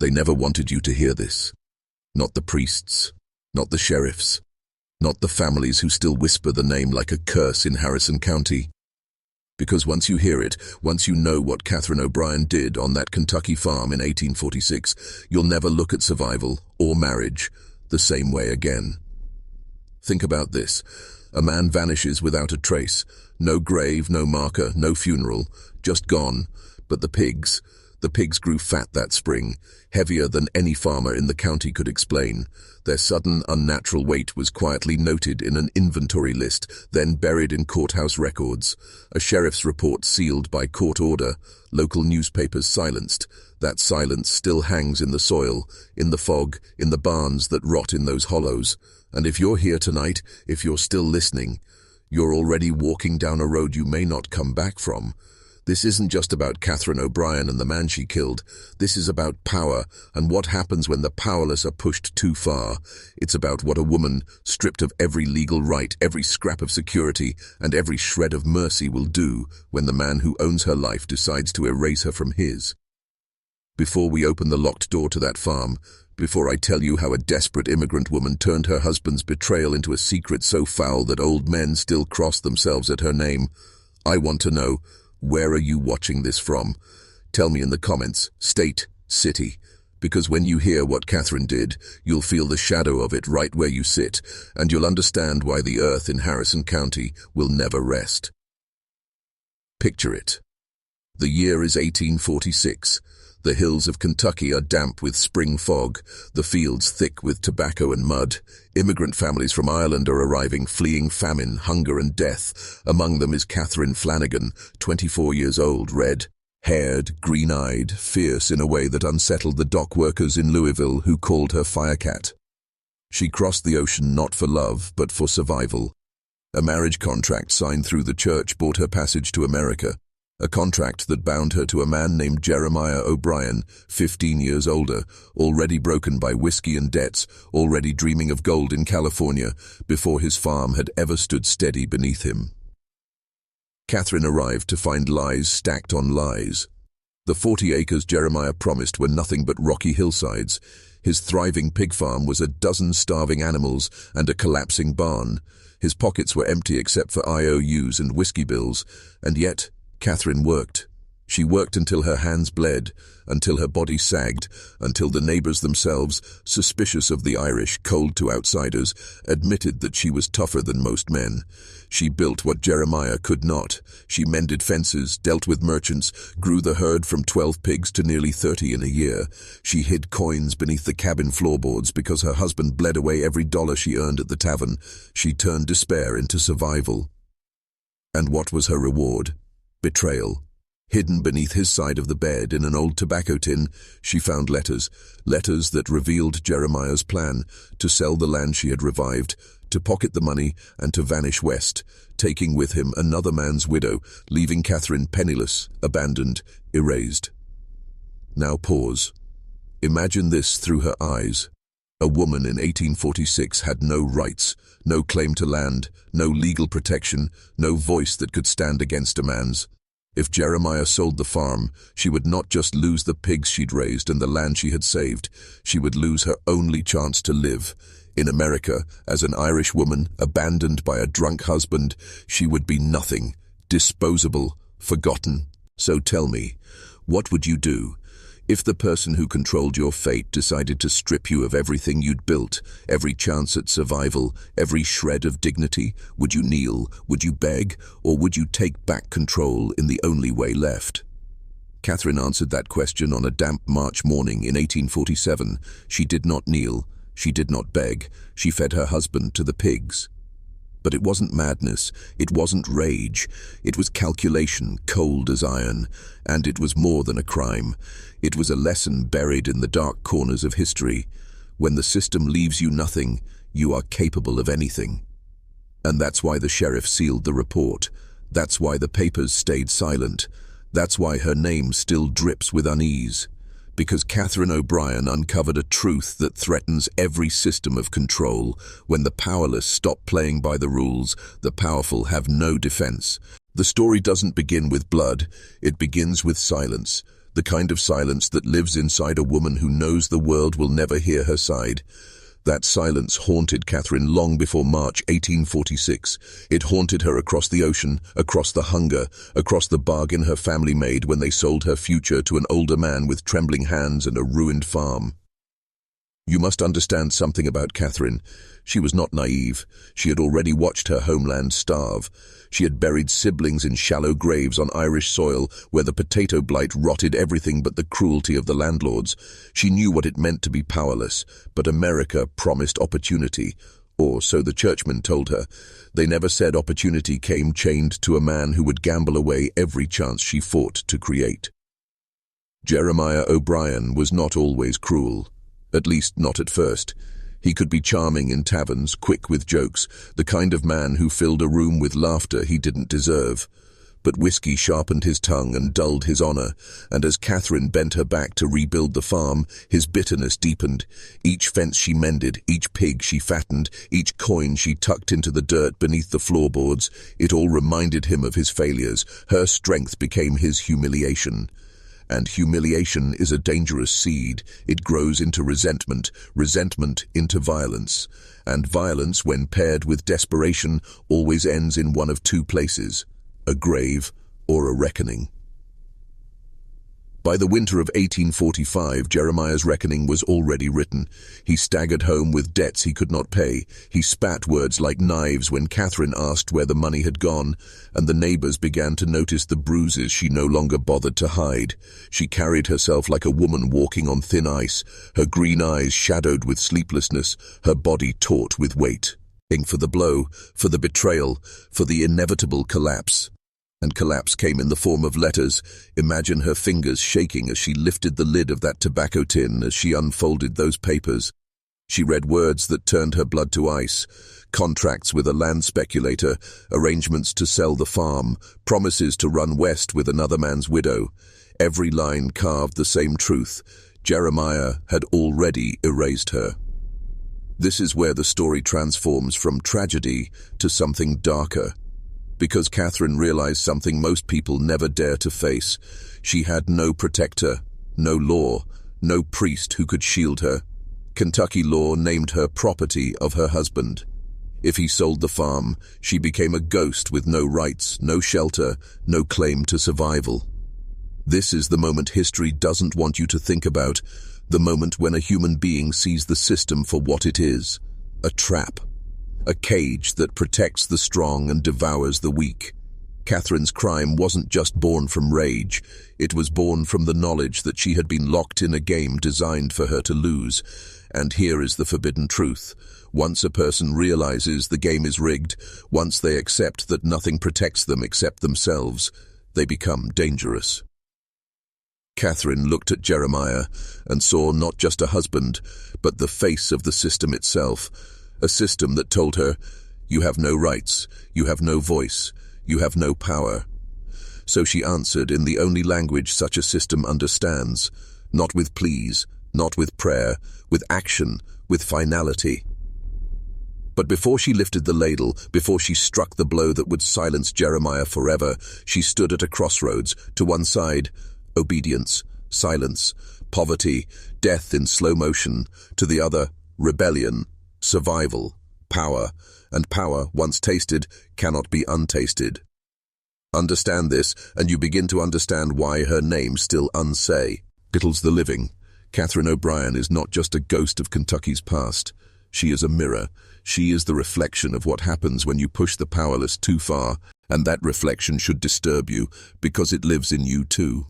They never wanted you to hear this. Not the priests, not the sheriffs, not the families who still whisper the name like a curse in Harrison County. Because once you hear it, once you know what Catherine O'Brien did on that Kentucky farm in 1846, you'll never look at survival or marriage the same way again. Think about this. A man vanishes without a trace. No grave, no marker, no funeral, just gone. But the pigs grew fat that spring, heavier than any farmer in the county could explain. Their sudden, unnatural weight was quietly noted in an inventory list, then buried in courthouse records. A sheriff's report sealed by court order, local newspapers silenced. That silence still hangs in the soil, in the fog, in the barns that rot in those hollows. And if you're here tonight, if you're still listening, you're already walking down a road you may not come back from. This isn't just about Catherine O'Brien and the man she killed. This is about power and what happens when the powerless are pushed too far. It's about what a woman, stripped of every legal right, every scrap of security, and every shred of mercy will do when the man who owns her life decides to erase her from his. Before we open the locked door to that farm, before I tell you how a desperate immigrant woman turned her husband's betrayal into a secret so foul that old men still cross themselves at her name, I want to know, where are you watching this from? Tell me in the comments, state, city, because when you hear what Catherine did, you'll feel the shadow of it right where you sit, and you'll understand why the earth in Harrison County will never rest. Picture it. The year is 1846. The hills of Kentucky are damp with spring fog, the fields thick with tobacco and mud. Immigrant families from Ireland are arriving, fleeing famine, hunger and death. Among them is Catherine Flanagan, 24 years old, red-haired, green-eyed, fierce in a way that unsettled the dock workers in Louisville who called her Firecat. She crossed the ocean not for love, but for survival. A marriage contract signed through the church bought her passage to America. A contract that bound her to a man named Jeremiah O'Brien, 15 years older, already broken by whiskey and debts, already dreaming of gold in California, before his farm had ever stood steady beneath him. Catherine arrived to find lies stacked on lies. The 40 acres Jeremiah promised were nothing but rocky hillsides. His thriving pig farm was a dozen starving animals and a collapsing barn. His pockets were empty except for IOUs and whiskey bills, and yet Catherine worked. She worked until her hands bled, until her body sagged, until the neighbors themselves, suspicious of the Irish, cold to outsiders, admitted that she was tougher than most men. She built what Jeremiah could not. She mended fences, dealt with merchants, grew the herd from 12 pigs to nearly 30 in a year. She hid coins beneath the cabin floorboards because her husband bled away every dollar she earned at the tavern. She turned despair into survival. And what was her reward? Betrayal. Hidden beneath his side of the bed in an old tobacco tin, she found letters that revealed Jeremiah's plan to sell the land she had revived, to pocket the money and to vanish west, taking with him another man's widow, leaving Catherine penniless, abandoned, erased. Now pause. Imagine this through her eyes. A woman in 1846 had no rights, no claim to land, no legal protection, no voice that could stand against a man's. If Jeremiah sold the farm, she would not just lose the pigs she'd raised and the land she had saved, she would lose her only chance to live. In America, as an Irish woman, abandoned by a drunk husband, she would be nothing, disposable, forgotten. So tell me, what would you do? If the person who controlled your fate decided to strip you of everything you'd built, every chance at survival, every shred of dignity, would you kneel, would you beg, or would you take back control in the only way left? Catherine answered that question on a damp March morning in 1847. She did not kneel, she did not beg, she fed her husband to the pigs. But it wasn't madness, it wasn't rage, it was calculation, cold as iron, and it was more than a crime. It was a lesson buried in the dark corners of history. When the system leaves you nothing, you are capable of anything. And that's why the sheriff sealed the report. That's why the papers stayed silent. That's why her name still drips with unease. Because Catherine O'Brien uncovered a truth that threatens every system of control. When the powerless stop playing by the rules, the powerful have no defense. The story doesn't begin with blood, it begins with silence. the kind of silence that lives inside a woman who knows the world will never hear her side. That silence haunted Catherine long before March 1846. It haunted her across the ocean, across the hunger, across the bargain her family made when they sold her future to an older man with trembling hands and a ruined farm. You must understand something about Catherine. She was not naive. She had already watched her homeland starve. She had buried siblings in shallow graves on Irish soil where the potato blight rotted everything but the cruelty of the landlords. She knew what it meant to be powerless, but America promised opportunity, or so the churchmen told her. They never said opportunity came chained to a man who would gamble away every chance she fought to create. Jeremiah O'Brien was not always cruel. At least not at first. He could be charming in taverns, quick with jokes, the kind of man who filled a room with laughter he didn't deserve. But whiskey sharpened his tongue and dulled his honor, and as Catherine bent her back to rebuild the farm, his bitterness deepened. Each fence she mended, each pig she fattened, each coin she tucked into the dirt beneath the floorboards, it all reminded him of his failures. Her strength became his humiliation. And humiliation is a dangerous seed. It grows into resentment, resentment into violence. And violence, when paired with desperation, always ends in one of two places: a grave or a reckoning. By the winter of 1845, Jeremiah's reckoning was already written. He staggered home with debts he could not pay. He spat words like knives when Catherine asked where the money had gone, and the neighbors began to notice the bruises she no longer bothered to hide. She carried herself like a woman walking on thin ice, her green eyes shadowed with sleeplessness, her body taut with weight. For the blow, for the betrayal, for the inevitable collapse. And collapse came in the form of letters. Imagine her fingers shaking as she lifted the lid of that tobacco tin, as she unfolded those papers. She read words that turned her blood to ice. Contracts with a land speculator, arrangements to sell the farm, promises to run west with another man's widow. Every line carved the same truth. Jeremiah had already erased her. This is where the story transforms from tragedy to something darker. Because Catherine realized something most people never dare to face. She had no protector, no law, no priest who could shield her. Kentucky law named her property of her husband. If he sold the farm, she became a ghost with no rights, no shelter, no claim to survival. This is the moment history doesn't want you to think about, the moment when a human being sees the system for what it is: a trap. A cage that protects the strong and devours the weak. Catherine's crime wasn't just born from rage. It was born from the knowledge that she had been locked in a game designed for her to lose. And here is the forbidden truth. Once a person realizes the game is rigged, once they accept that nothing protects them except themselves, they become dangerous. Catherine looked at Jeremiah and saw not just a husband, but the face of the system itself. A system that told her, you have no rights, you have no voice, you have no power. So she answered in the only language such a system understands, not with pleas, not with prayer, with action, with finality. But before she lifted the ladle, before she struck the blow that would silence Jeremiah forever, she stood at a crossroads. To one side, obedience, silence, poverty, death in slow motion. To the other, rebellion, survival, power, and power, once tasted, cannot be untasted. Understand this, and you begin to understand why her name still unsay. Littles the living. Catherine O'Brien is not just a ghost of Kentucky's past. She is a mirror. She is the reflection of what happens when you push the powerless too far, and that reflection should disturb you, because it lives in you too.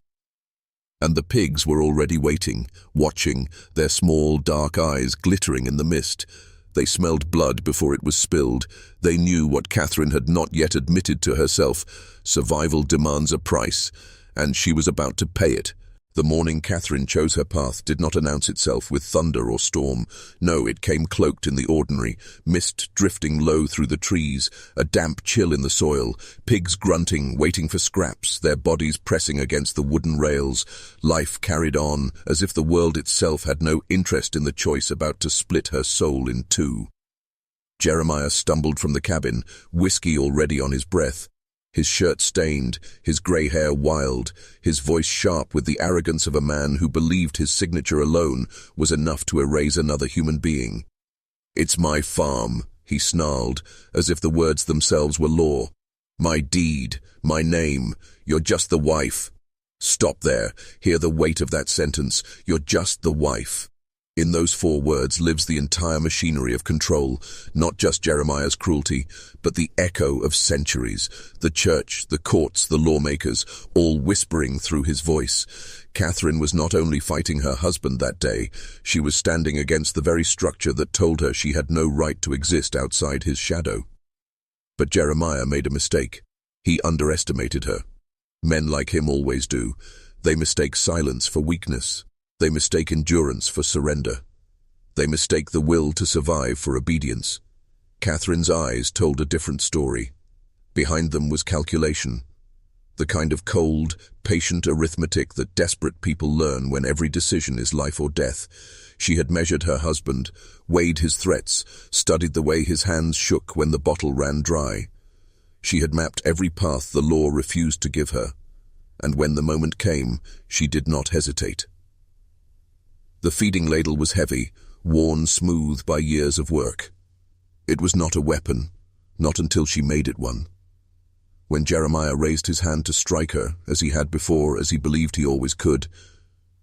And the pigs were already waiting, watching, their small, dark eyes glittering in the mist. They smelled blood before it was spilled. They knew what Catherine had not yet admitted to herself. Survival demands a price, and she was about to pay it. The morning Catherine chose her path did not announce itself with thunder or storm. No, it came cloaked in the ordinary, mist drifting low through the trees, a damp chill in the soil, pigs grunting, waiting for scraps, their bodies pressing against the wooden rails. Life carried on, as if the world itself had no interest in the choice about to split her soul in two. Jeremiah stumbled from the cabin, whiskey already on his breath. His shirt stained, his grey hair wild, his voice sharp with the arrogance of a man who believed his signature alone was enough to erase another human being. "It's my farm," he snarled, as if the words themselves were law. "My deed, my name, you're just the wife." Stop there, hear the weight of that sentence, "You're just the wife." In those 4 words lives the entire machinery of control, not just Jeremiah's cruelty, but the echo of centuries, the church, the courts, the lawmakers, all whispering through his voice. Catherine was not only fighting her husband that day, she was standing against the very structure that told her she had no right to exist outside his shadow. But Jeremiah made a mistake. He underestimated her. Men like him always do. They mistake silence for weakness. They mistake endurance for surrender. They mistake the will to survive for obedience. Catherine's eyes told a different story. Behind them was calculation, the kind of cold, patient arithmetic that desperate people learn when every decision is life or death. She had measured her husband, weighed his threats, studied the way his hands shook when the bottle ran dry. She had mapped every path the law refused to give her, and when the moment came, she did not hesitate. The feeding ladle was heavy, worn smooth by years of work. It was not a weapon, not until she made it one. When Jeremiah raised his hand to strike her, as he had before, as he believed he always could,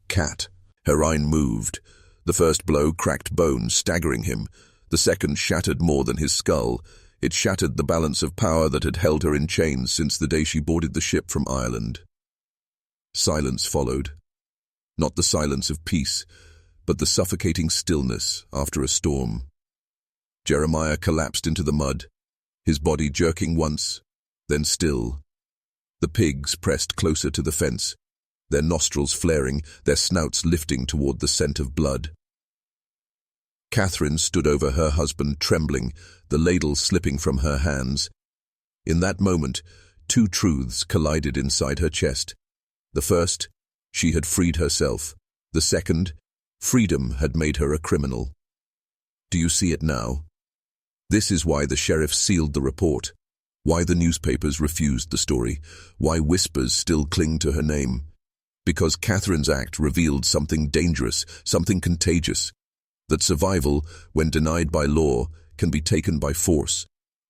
Cat, her eye moved. The first blow cracked bones, staggering him. The second shattered more than his skull. It shattered the balance of power that had held her in chains since the day she boarded the ship from Ireland. Silence followed. Not the silence of peace, but the suffocating stillness after a storm. Jeremiah collapsed into the mud, his body jerking once, then still. The pigs pressed closer to the fence, their nostrils flaring, their snouts lifting toward the scent of blood. Catherine stood over her husband, trembling, the ladle slipping from her hands. In that moment, 2 truths collided inside her chest. The first, she had freed herself. The second, freedom had made her a criminal. Do you see it now? This is why the sheriff sealed the report, why the newspapers refused the story, why whispers still cling to her name. Because Catherine's act revealed something dangerous, something contagious, that survival, when denied by law, can be taken by force,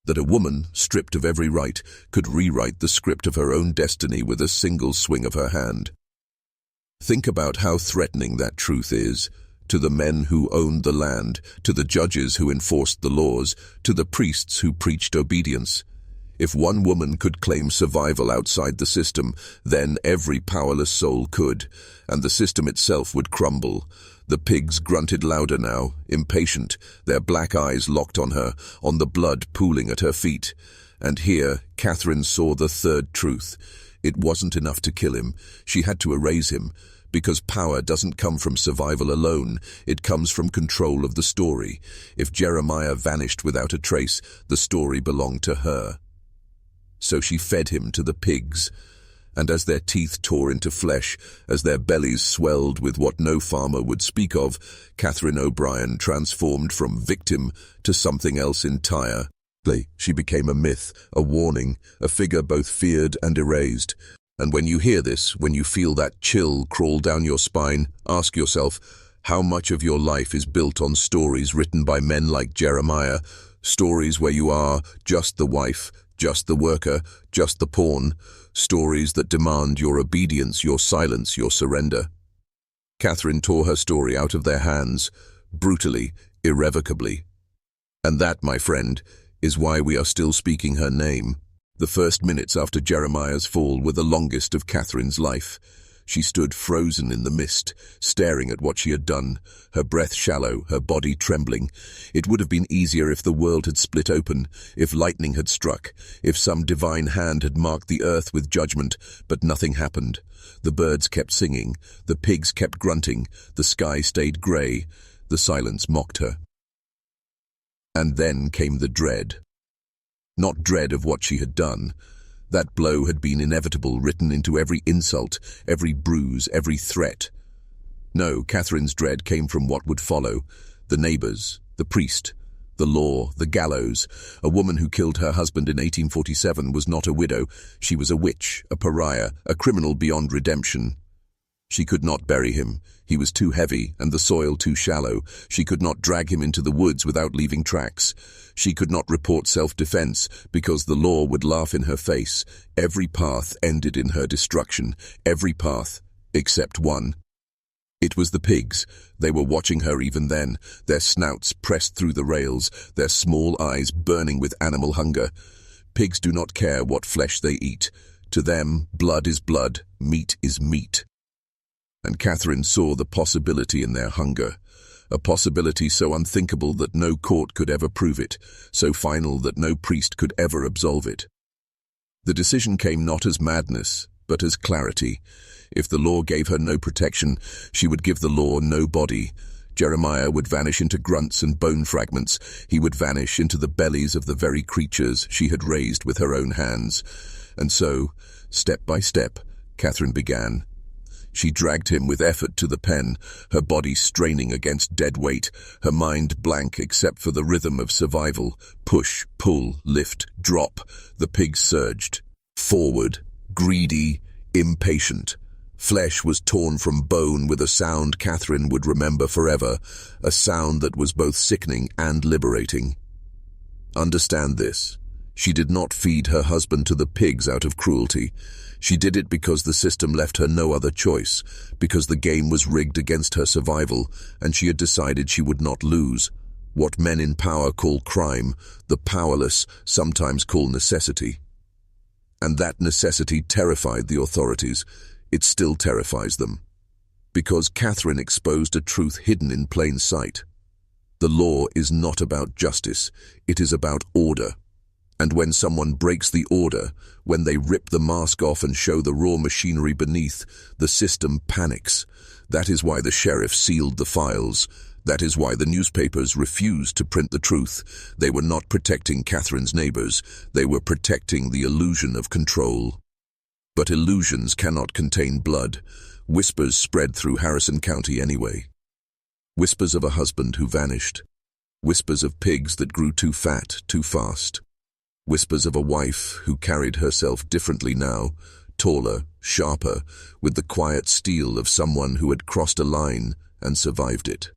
that a woman, stripped of every right, could rewrite the script of her own destiny with a single swing of her hand. Think about how threatening that truth is, to the men who owned the land, to the judges who enforced the laws, to the priests who preached obedience. If one woman could claim survival outside the system, then every powerless soul could, and the system itself would crumble. The pigs grunted louder now, impatient, their black eyes locked on her, on the blood pooling at her feet. And here, Catherine saw the third truth. It wasn't enough to kill him. She had to erase him, because power doesn't come from survival alone. It comes from control of the story. If Jeremiah vanished without a trace, the story belonged to her. So she fed him to the pigs, and as their teeth tore into flesh, as their bellies swelled with what no farmer would speak of, Catherine O'Brien transformed from victim to something else entire. She became a myth, a warning, a figure both feared and erased. And when you hear this, when you feel that chill crawl down your spine, ask yourself, how much of your life is built on stories written by men like Jeremiah, stories where you are just the wife, just the worker, just the pawn, stories that demand your obedience, your silence, your surrender. Catherine tore her story out of their hands, brutally, irrevocably. And that, my friend, is why we are still speaking her name. The first minutes after Jeremiah's fall were the longest of Catherine's life. She stood frozen in the mist, staring at what she had done, her breath shallow, her body trembling. It would have been easier if the world had split open, if lightning had struck, if some divine hand had marked the earth with judgment, but nothing happened. The birds kept singing, the pigs kept grunting, the sky stayed grey, the silence mocked her. And then came the dread. Not dread of what she had done. That blow had been inevitable, written into every insult, every bruise, every threat. No, Catherine's dread came from what would follow. The neighbours, the priest, The law, the gallows. A woman who killed her husband in 1847 was not a widow. She was a witch, a pariah, a criminal beyond redemption. She could not bury him. He was too heavy and the soil too shallow. She could not drag him into the woods without leaving tracks. She could not report self-defense because the law would laugh in her face. Every path ended in her destruction. Every path, except one. It was the pigs. They were watching her even then, their snouts pressed through the rails, their small eyes burning with animal hunger. Pigs do not care what flesh they eat. To them, blood is blood, meat is meat. And Catherine saw the possibility in their hunger, a possibility so unthinkable that no court could ever prove it, so final that no priest could ever absolve it. The decision came not as madness, but as clarity. If the law gave her no protection, she would give the law no body. Jeremiah would vanish into grunts and bone fragments. He would vanish into the bellies of the very creatures she had raised with her own hands. And so, step by step, Catherine began. She dragged him with effort to the pen, her body straining against dead weight, her mind blank except for the rhythm of survival. Push, pull, lift, drop. The pigs surged. Forward, greedy, impatient. Flesh was torn from bone with a sound Catherine would remember forever, a sound that was both sickening and liberating. Understand this. She did not feed her husband to the pigs out of cruelty. She did it because the system left her no other choice, because the game was rigged against her survival, and she had decided she would not lose. What men in power call crime, the powerless sometimes call necessity. And that necessity terrified the authorities. It still terrifies them. Because Catherine exposed a truth hidden in plain sight. The law is not about justice, it is about order. And when someone breaks the order, when they rip the mask off and show the raw machinery beneath, the system panics. That is why the sheriff sealed the files. That is why the newspapers refused to print the truth. They were not protecting Catherine's neighbors. They were protecting the illusion of control. But illusions cannot contain blood. Whispers spread through Harrison County anyway. Whispers of a husband who vanished. Whispers of pigs that grew too fat, too fast. Whispers of a wife who carried herself differently now, taller, sharper, with the quiet steel of someone who had crossed a line and survived it.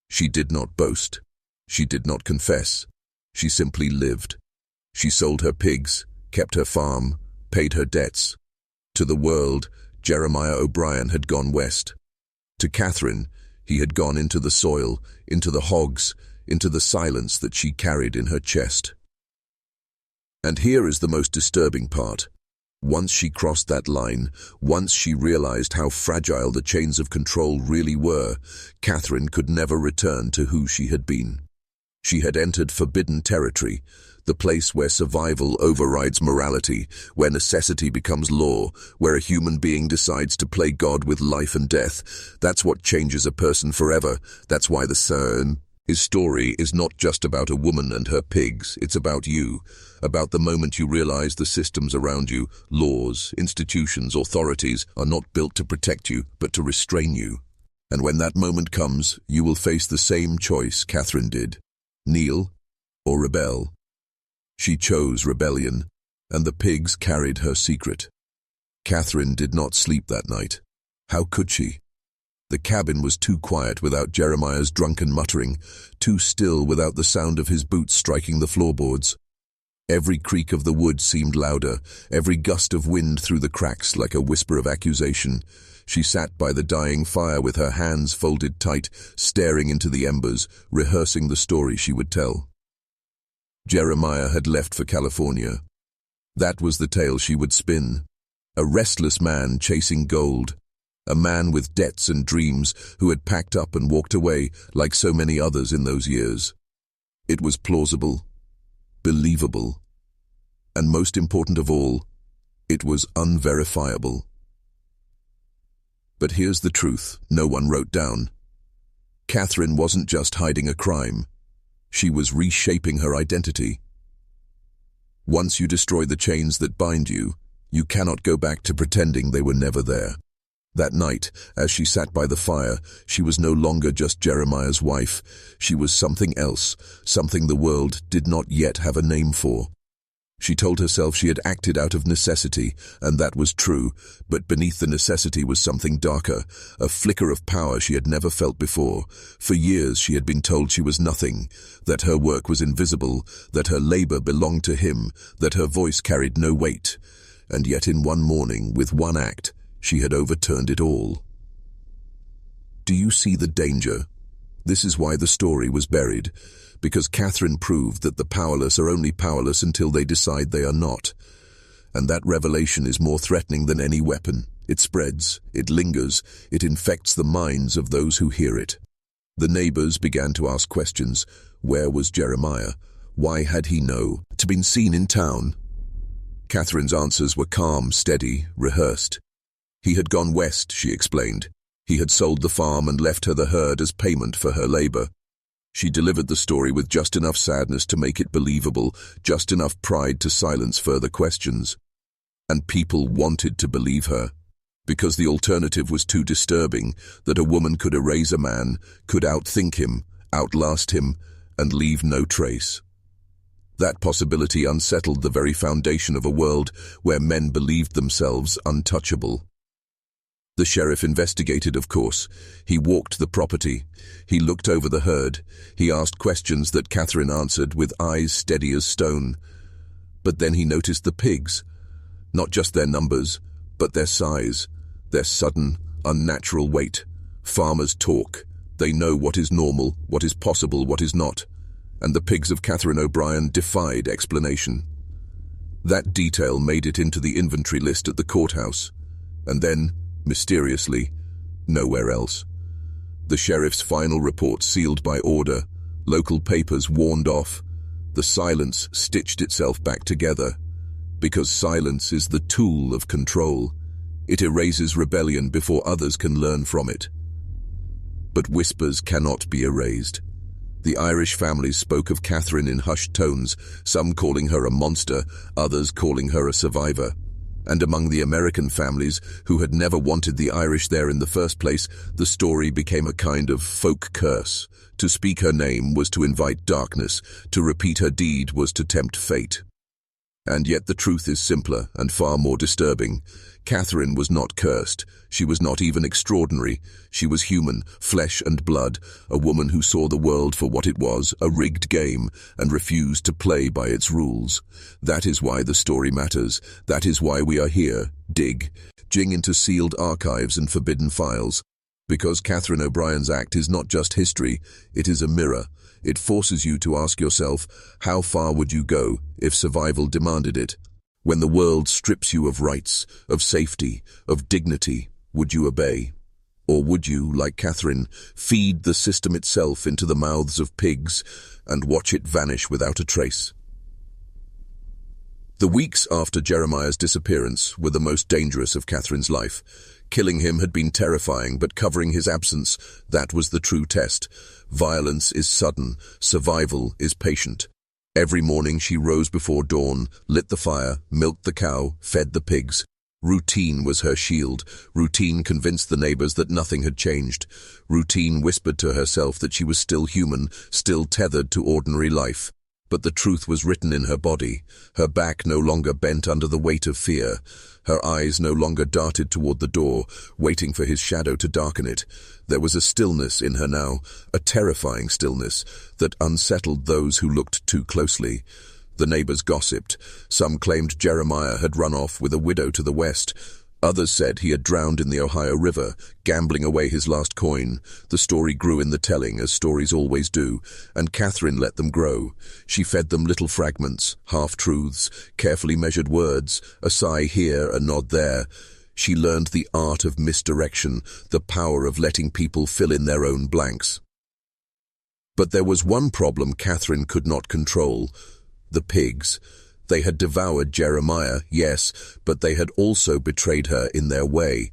She did not boast. She did not confess. She simply lived. She sold her pigs, kept her farm, paid her debts. To the world, Jeremiah O'Brien had gone west. To Catherine, he had gone into the soil, into the hogs, into the silence that she carried in her chest. And here is the most disturbing part. Once she crossed that line, once she realized how fragile the chains of control really were, Catherine could never return to who she had been. She had entered forbidden territory, the place where survival overrides morality, where necessity becomes law, where a human being decides to play God with life and death. That's what changes a person forever. That's why his story is not just about a woman and her pigs, it's about you, about the moment you realize the systems around you, laws, institutions, authorities, are not built to protect you, but to restrain you. And when that moment comes, you will face the same choice Catherine did. Kneel or rebel. She chose rebellion, and the pigs carried her secret. Catherine did not sleep that night. How could she? The cabin was too quiet without Jeremiah's drunken muttering, too still without the sound of his boots striking the floorboards. Every creak of the wood seemed louder, every gust of wind through the cracks like a whisper of accusation. She sat by the dying fire with her hands folded tight, staring into the embers, rehearsing the story she would tell. Jeremiah had left for California. That was the tale she would spin. A restless man chasing gold. A man with debts and dreams who had packed up and walked away like so many others in those years. It was plausible, believable, and most important of all, it was unverifiable. But here's the truth no one wrote down. Catherine wasn't just hiding a crime. She was reshaping her identity. Once you destroy the chains that bind you, you cannot go back to pretending they were never there. That night, as she sat by the fire, she was no longer just Jeremiah's wife. She was something else, something the world did not yet have a name for. She told herself she had acted out of necessity, and that was true, but beneath the necessity was something darker, a flicker of power she had never felt before. For years she had been told she was nothing, that her work was invisible, that her labor belonged to him, that her voice carried no weight. And yet in one morning, with one act, she had overturned it all. Do you see the danger? This is why the story was buried, because Catherine proved that the powerless are only powerless until they decide they are not. And that revelation is more threatening than any weapon. It spreads, it lingers, it infects the minds of those who hear it. The neighbors began to ask questions. Where was Jeremiah? Why had he been seen in town? Catherine's answers were calm, steady, rehearsed. He had gone west, she explained. He had sold the farm and left her the herd as payment for her labor. She delivered the story with just enough sadness to make it believable, just enough pride to silence further questions. And people wanted to believe her, because the alternative was too disturbing, that a woman could erase a man, could outthink him, outlast him, and leave no trace. That possibility unsettled the very foundation of a world where men believed themselves untouchable. The sheriff investigated, of course. He walked the property. He looked over the herd. He asked questions that Catherine answered with eyes steady as stone. But then he noticed the pigs. Not just their numbers, but their size, their sudden, unnatural weight. Farmers talk. They know what is normal, what is possible, what is not. And the pigs of Catherine O'Brien defied explanation. That detail made it into the inventory list at the courthouse. And then, mysteriously, nowhere else. The sheriff's final report sealed by order, local papers warned off. The silence stitched itself back together. Because silence is the tool of control. It erases rebellion before others can learn from it. But whispers cannot be erased. The Irish families spoke of Catherine in hushed tones, some calling her a monster, others calling her a survivor. And among the American families, who had never wanted the Irish there in the first place, the story became a kind of folk curse. To speak her name was to invite darkness, to repeat her deed was to tempt fate. And yet the truth is simpler and far more disturbing. Catherine was not cursed. She was not even extraordinary. She was human, flesh and blood, a woman who saw the world for what it was, a rigged game, and refused to play by its rules. That is why the story matters. That is why we are here, digging into sealed archives and forbidden files. Because Catherine O'Brien's act is not just history, it is a mirror. It forces you to ask yourself, how far would you go if survival demanded it? When the world strips you of rights, of safety, of dignity, would you obey? Or would you, like Catherine, feed the system itself into the mouths of pigs and watch it vanish without a trace? The weeks after Jeremiah's disappearance were the most dangerous of Catherine's life. Killing him had been terrifying, but covering his absence, that was the true test. Violence is sudden, survival is patient. Every morning she rose before dawn, lit the fire, milked the cow, fed the pigs. Routine was her shield. Routine convinced the neighbors that nothing had changed. Routine whispered to herself that she was still human, still tethered to ordinary life. But the truth was written in her body. Her back no longer bent under the weight of fear. Her eyes no longer darted toward the door, waiting for his shadow to darken it. There was a stillness in her now, a terrifying stillness, that unsettled those who looked too closely. The neighbors gossiped. Some claimed Jeremiah had run off with a widow to the west. Others said he had drowned in the Ohio River, gambling away his last coin. The story grew in the telling, as stories always do, and Catherine let them grow. She fed them little fragments, half-truths, carefully measured words, a sigh here, a nod there. She learned the art of misdirection, the power of letting people fill in their own blanks. But there was one problem Catherine could not control: the pigs. They had devoured Jeremiah, yes, but they had also betrayed her in their way.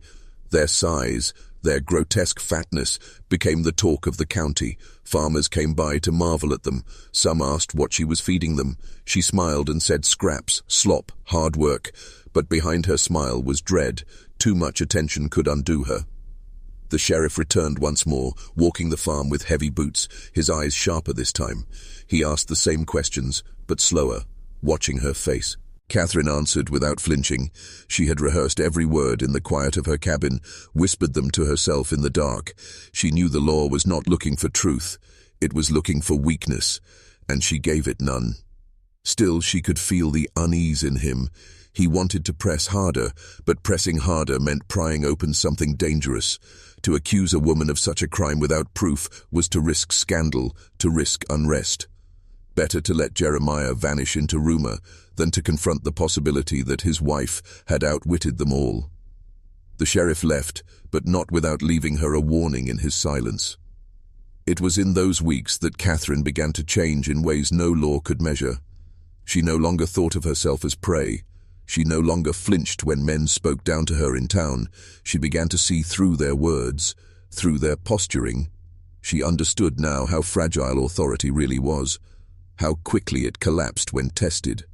Their size, Their grotesque fatness became the talk of the county. Farmers came by to marvel at them. Some asked what she was feeding them. She smiled and said scraps, slop, hard work. But behind her smile was dread. Too much attention could undo her. The sheriff returned once more, walking the farm with heavy boots, his eyes sharper this time. He asked the same questions, but slower, watching her face. Catherine answered without flinching. She had rehearsed every word in the quiet of her cabin, whispered them to herself in the dark. She knew the law was not looking for truth. It was looking for weakness, and she gave it none. Still, she could feel the unease in him. He wanted to press harder, but pressing harder meant prying open something dangerous. To accuse a woman of such a crime without proof was to risk scandal, to risk unrest. Better to let Jeremiah vanish into rumor than to confront the possibility that his wife had outwitted them all. The sheriff left, but not without leaving her a warning in his silence. It was in those weeks that Catherine began to change in ways no law could measure. She no longer thought of herself as prey. She no longer flinched when men spoke down to her in town. She began to see through their words, through their posturing. She understood now how fragile authority really was, how quickly it collapsed when tested.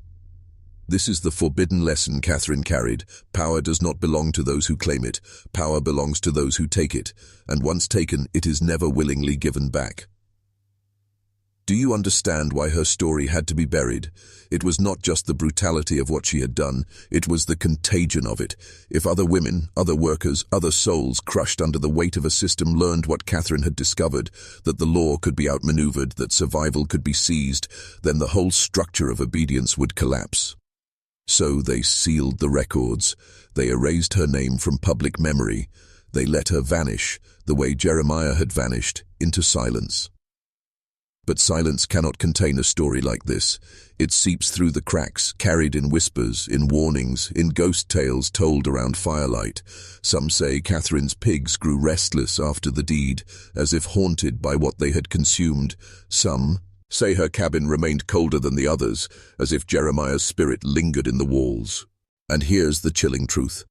This is the forbidden lesson Catherine carried. Power does not belong to those who claim it. Power belongs to those who take it, and once taken, it is never willingly given back. Do you understand why her story had to be buried? It was not just the brutality of what she had done, it was the contagion of it. If other women, other workers, other souls crushed under the weight of a system learned what Catherine had discovered, that the law could be outmaneuvered, that survival could be seized, then the whole structure of obedience would collapse. So they sealed the records. They erased her name from public memory. They let her vanish, the way Jeremiah had vanished, into silence. But silence cannot contain a story like this. It seeps through the cracks, carried in whispers, in warnings, in ghost tales told around firelight. Some say Catherine's pigs grew restless after the deed, as if haunted by what they had consumed. Some say her cabin remained colder than the others, as if Jeremiah's spirit lingered in the walls. And here's the chilling truth.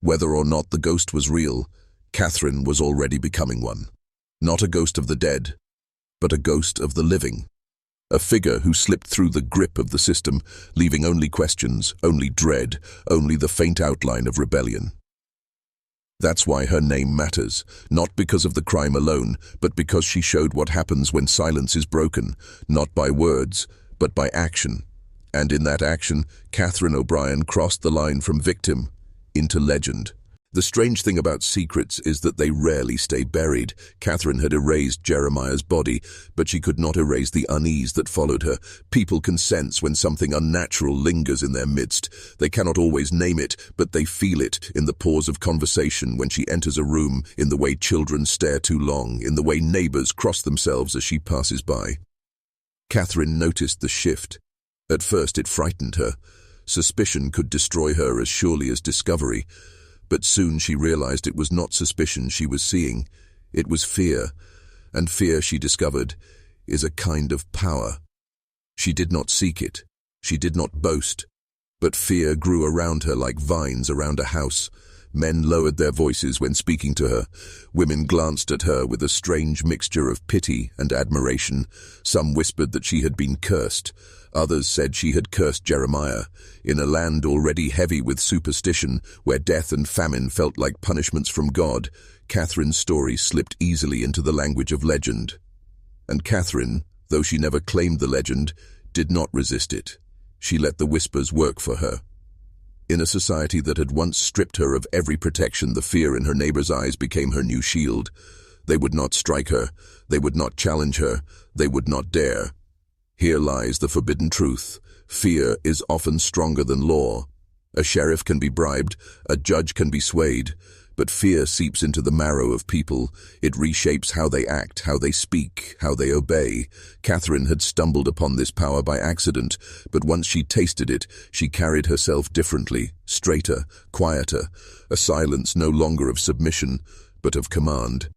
Whether or not the ghost was real, Catherine was already becoming one. Not a ghost of the dead, but a ghost of the living. A figure who slipped through the grip of the system, leaving only questions, only dread, only the faint outline of rebellion. That's why her name matters, not because of the crime alone, but because she showed what happens when silence is broken, not by words, but by action. And in that action, Catherine O'Brien crossed the line from victim into legend. The strange thing about secrets is that they rarely stay buried. Catherine had erased Jeremiah's body, but she could not erase the unease that followed her. People can sense when something unnatural lingers in their midst. They cannot always name it, but they feel it in the pause of conversation when she enters a room, in the way children stare too long, in the way neighbors cross themselves as she passes by. Catherine noticed the shift. At first it frightened her. Suspicion could destroy her as surely as discovery. But soon she realized it was not suspicion she was seeing, it was fear, and fear, she discovered, is a kind of power. She did not seek it, she did not boast, but fear grew around her like vines around a house. Men lowered their voices when speaking to her. Women glanced at her with a strange mixture of pity and admiration. Some whispered that she had been cursed. Others said she had cursed Jeremiah. In a land already heavy with superstition, where death and famine felt like punishments from God, Catherine's story slipped easily into the language of legend. And Catherine, though she never claimed the legend, did not resist it. She let the whispers work for her. In a society that had once stripped her of every protection, the fear in her neighbors' eyes became her new shield. They would not strike her, they would not challenge her, they would not dare. Here lies the forbidden truth. Fear is often stronger than law. A sheriff can be bribed, a judge can be swayed, but fear seeps into the marrow of people. It reshapes how they act, how they speak, how they obey. Catherine had stumbled upon this power by accident, but once she tasted it, she carried herself differently, straighter, quieter, a silence no longer of submission, but of command.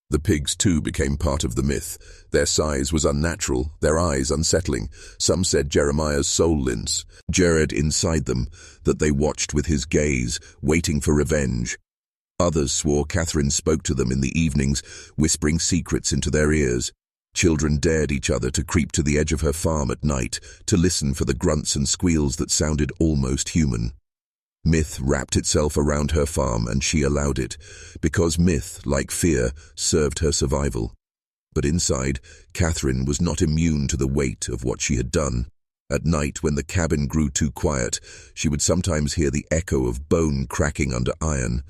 The pigs, too, became part of the myth. Their size was unnatural, their eyes unsettling. Some said Jeremiah's soul links, Jared inside them, that they watched with his gaze, waiting for revenge. Others swore Catherine spoke to them in the evenings, whispering secrets into their ears. Children dared each other to creep to the edge of her farm at night, to listen for the grunts and squeals that sounded almost human. Myth wrapped itself around her farm, and she allowed it, because myth, like fear, served her survival. But inside, Catherine was not immune to the weight of what she had done. At night, when the cabin grew too quiet, she would sometimes hear the echo of bone cracking under iron.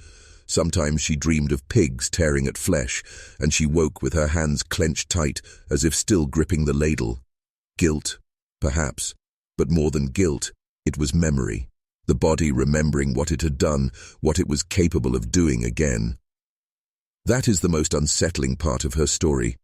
Sometimes she dreamed of pigs tearing at flesh, and she woke with her hands clenched tight, as if still gripping the ladle. Guilt, perhaps, but more than guilt, it was memory. The body remembering what it had done, what it was capable of doing again. That is the most unsettling part of her story.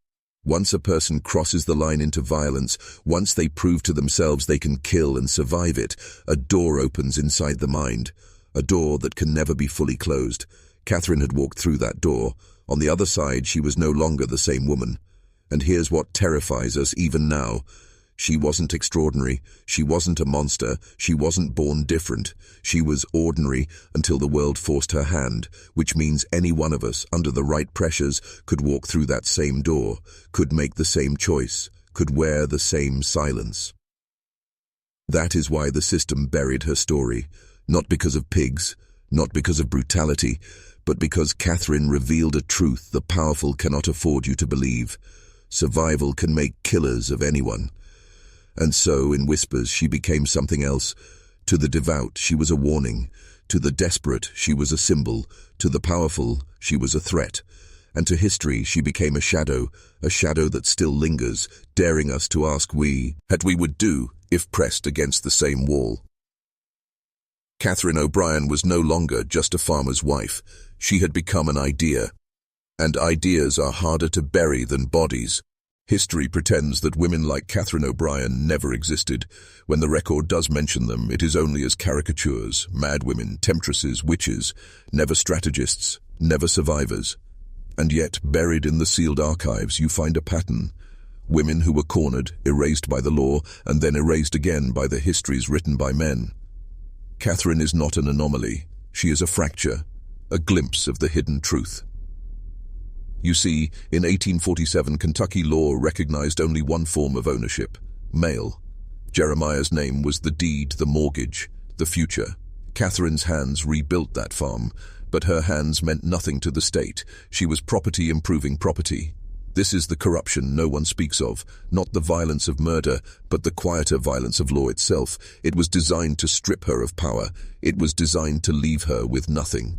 Once a person crosses the line into violence, once they prove to themselves they can kill and survive it, a door opens inside the mind, a door that can never be fully closed. Catherine had walked through that door. On the other side, she was no longer the same woman. And here's what terrifies us even now. She wasn't extraordinary, she wasn't a monster, she wasn't born different. She was ordinary until the world forced her hand, which means any one of us, under the right pressures, could walk through that same door, could make the same choice, could wear the same silence. That is why the system buried her story, not because of pigs, not because of brutality, but because Catherine revealed a truth the powerful cannot afford you to believe. Survival can make killers of anyone. And so, in whispers, she became something else. To the devout, she was a warning. To the desperate, she was a symbol. To the powerful, she was a threat. And to history, she became a shadow that still lingers, daring us to ask what we would do if pressed against the same wall. Catherine O'Brien was no longer just a farmer's wife. She had become an idea. And ideas are harder to bury than bodies. History pretends that women like Catherine O'Brien never existed. When the record does mention them, it is only as caricatures, madwomen, temptresses, witches, never strategists, never survivors. And yet, buried in the sealed archives, you find a pattern. Women who were cornered, erased by the law, and then erased again by the histories written by men. Catherine is not an anomaly. She is a fracture, a glimpse of the hidden truth. You see, in 1847, Kentucky law recognized only one form of ownership, male. Jeremiah's name was the deed, the mortgage, the future. Catherine's hands rebuilt that farm, but her hands meant nothing to the state. She was property improving property. This is the corruption no one speaks of, not the violence of murder, but the quieter violence of law itself. It was designed to strip her of power. It was designed to leave her with nothing.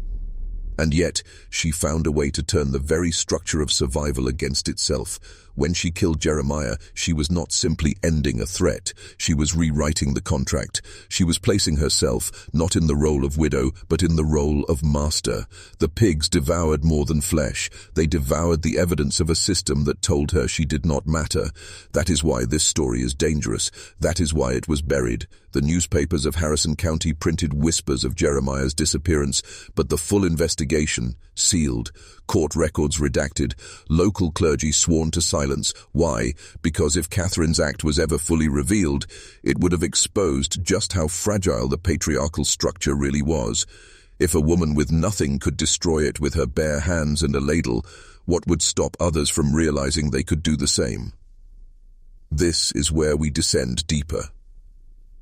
And yet, she found a way to turn the very structure of survival against itself. When she killed Jeremiah, she was not simply ending a threat. She was rewriting the contract. She was placing herself, not in the role of widow, but in the role of master. The pigs devoured more than flesh. They devoured the evidence of a system that told her she did not matter. That is why this story is dangerous. That is why it was buried. The newspapers of Harrison County printed whispers of Jeremiah's disappearance, but the full investigation, sealed, court records redacted, local clergy sworn to silence. Why? Because if Catherine's act was ever fully revealed, it would have exposed just how fragile the patriarchal structure really was. If a woman with nothing could destroy it with her bare hands and a ladle, what would stop others from realizing they could do the same? This is where we descend deeper.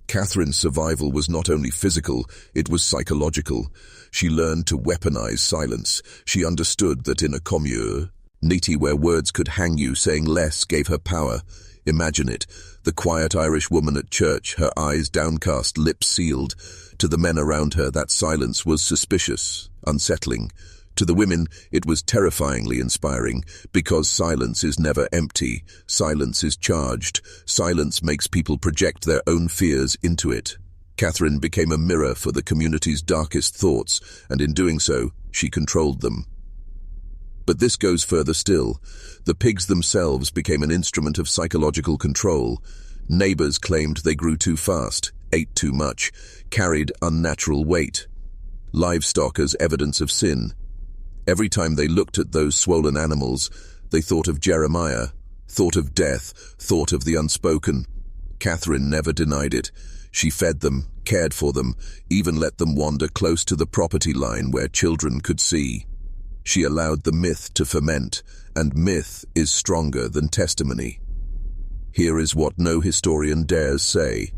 Catherine's survival was not only physical, it was psychological. She learned to weaponize silence. She understood that in a community where words could hang you, saying less gave her power. Imagine it, the quiet Irish woman at church, her eyes downcast, lips sealed. To the men around her, that silence was suspicious, unsettling. To the women, it was terrifyingly inspiring, because silence is never empty. Silence is charged. Silence makes people project their own fears into it. Catherine became a mirror for the community's darkest thoughts, and in doing so, she controlled them. But this goes further still. The pigs themselves became an instrument of psychological control. Neighbors claimed they grew too fast, ate too much, carried unnatural weight. Livestock as evidence of sin. Every time they looked at those swollen animals, they thought of Jeremiah, thought of death, thought of the unspoken. Catherine never denied it. She fed them, cared for them, even let them wander close to the property line where children could see. She allowed the myth to ferment, and myth is stronger than testimony. Here is what no historian dares say.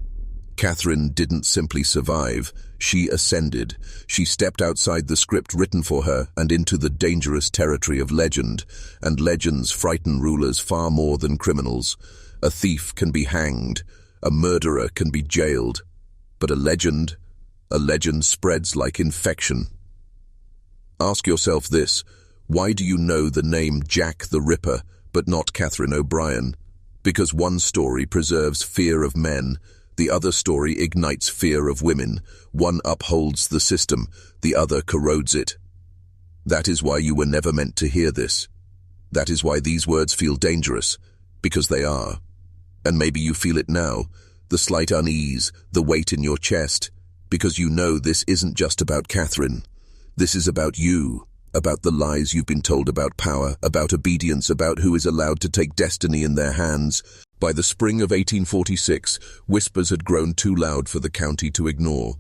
Catherine didn't simply survive, she ascended. She stepped outside the script written for her and into the dangerous territory of legend, and legends frighten rulers far more than criminals. A thief can be hanged, a murderer can be jailed, but a legend spreads like infection. Ask yourself this: why do you know the name Jack the Ripper, but not Catherine O'Brien? Because one story preserves fear of men, the other story ignites fear of women. One upholds the system, the other corrodes it. That is why you were never meant to hear this. That is why these words feel dangerous, because they are. And maybe you feel it now, the slight unease, the weight in your chest, because you know this isn't just about Catherine. This is about you, about the lies you've been told about power, about obedience, about who is allowed to take destiny in their hands. By the spring of 1846, whispers had grown too loud for the county to ignore.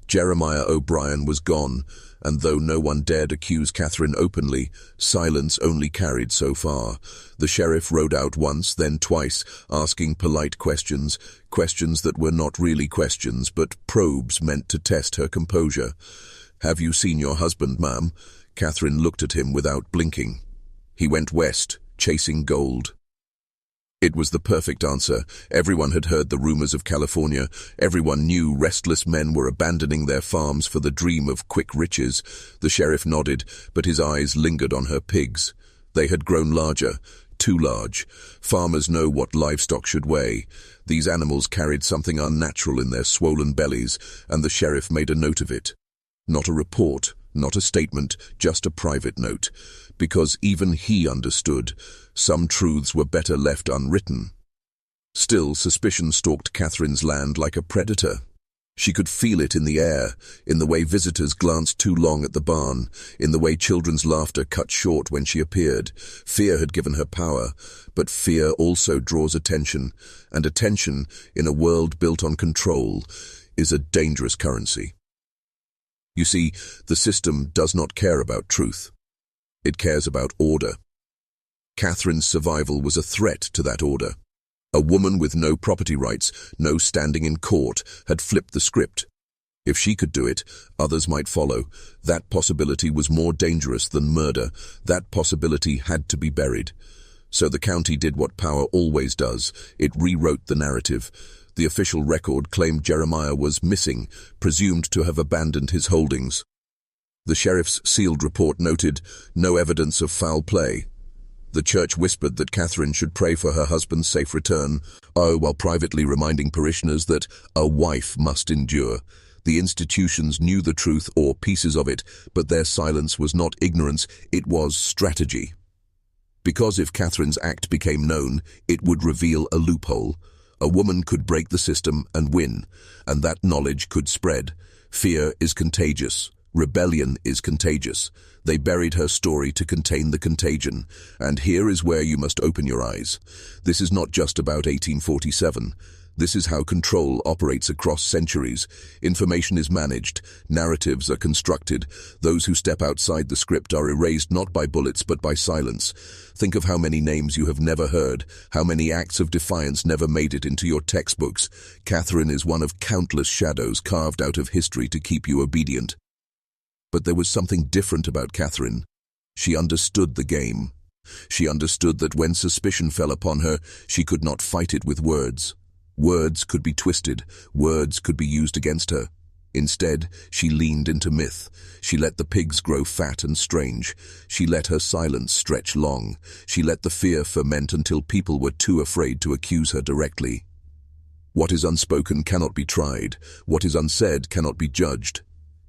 Jeremiah O'Brien was gone, and though no one dared accuse Catherine openly, silence only carried so far. The sheriff rode out once, then twice, asking polite questions, questions that were not really questions, but probes meant to test her composure. "Have you seen your husband, ma'am?" Catherine looked at him without blinking. "He went west, chasing gold." It was the perfect answer. Everyone had heard the rumors of California. Everyone knew restless men were abandoning their farms for the dream of quick riches. The sheriff nodded, but his eyes lingered on her pigs. They had grown larger, too large. Farmers know what livestock should weigh. These animals carried something unnatural in their swollen bellies, and the sheriff made a note of it. Not a report, not a statement, just a private note. Because even he understood, some truths were better left unwritten. Still, suspicion stalked Catherine's land like a predator. She could feel it in the air, in the way visitors glanced too long at the barn, in the way children's laughter cut short when she appeared. Fear had given her power, but fear also draws attention, and attention, in a world built on control, is a dangerous currency. You see, the system does not care about truth. It cares about order. Catherine's survival was a threat to that order. A woman with no property rights, no standing in court, had flipped the script. If she could do it, others might follow. That possibility was more dangerous than murder. That possibility had to be buried. So the county did what power always does. It rewrote the narrative. The official record claimed Jeremiah was missing, presumed to have abandoned his holdings. The sheriff's sealed report noted no evidence of foul play. The church whispered that Catherine should pray for her husband's safe return, while privately reminding parishioners that a wife must endure. The institutions knew the truth or pieces of it, but their silence was not ignorance, it was strategy. Because if Catherine's act became known, it would reveal a loophole. A woman could break the system and win, and that knowledge could spread. Fear is contagious. Rebellion is contagious. They buried her story to contain the contagion, and here is where you must open your eyes. This is not just about 1847. This is how control operates across centuries. Information is managed, narratives are constructed. Those who step outside the script are erased not by bullets but by silence. Think of how many names you have never heard, how many acts of defiance never made it into your textbooks. Catherine is one of countless shadows carved out of history to keep you obedient. But there was something different about Catherine. She understood the game. She understood that when suspicion fell upon her, she could not fight it with words. Words could be twisted, words could be used against her. Instead, she leaned into myth. She let the pigs grow fat and strange. She let her silence stretch long. She let the fear ferment until people were too afraid to accuse her directly. What is unspoken cannot be tried. What is unsaid cannot be judged.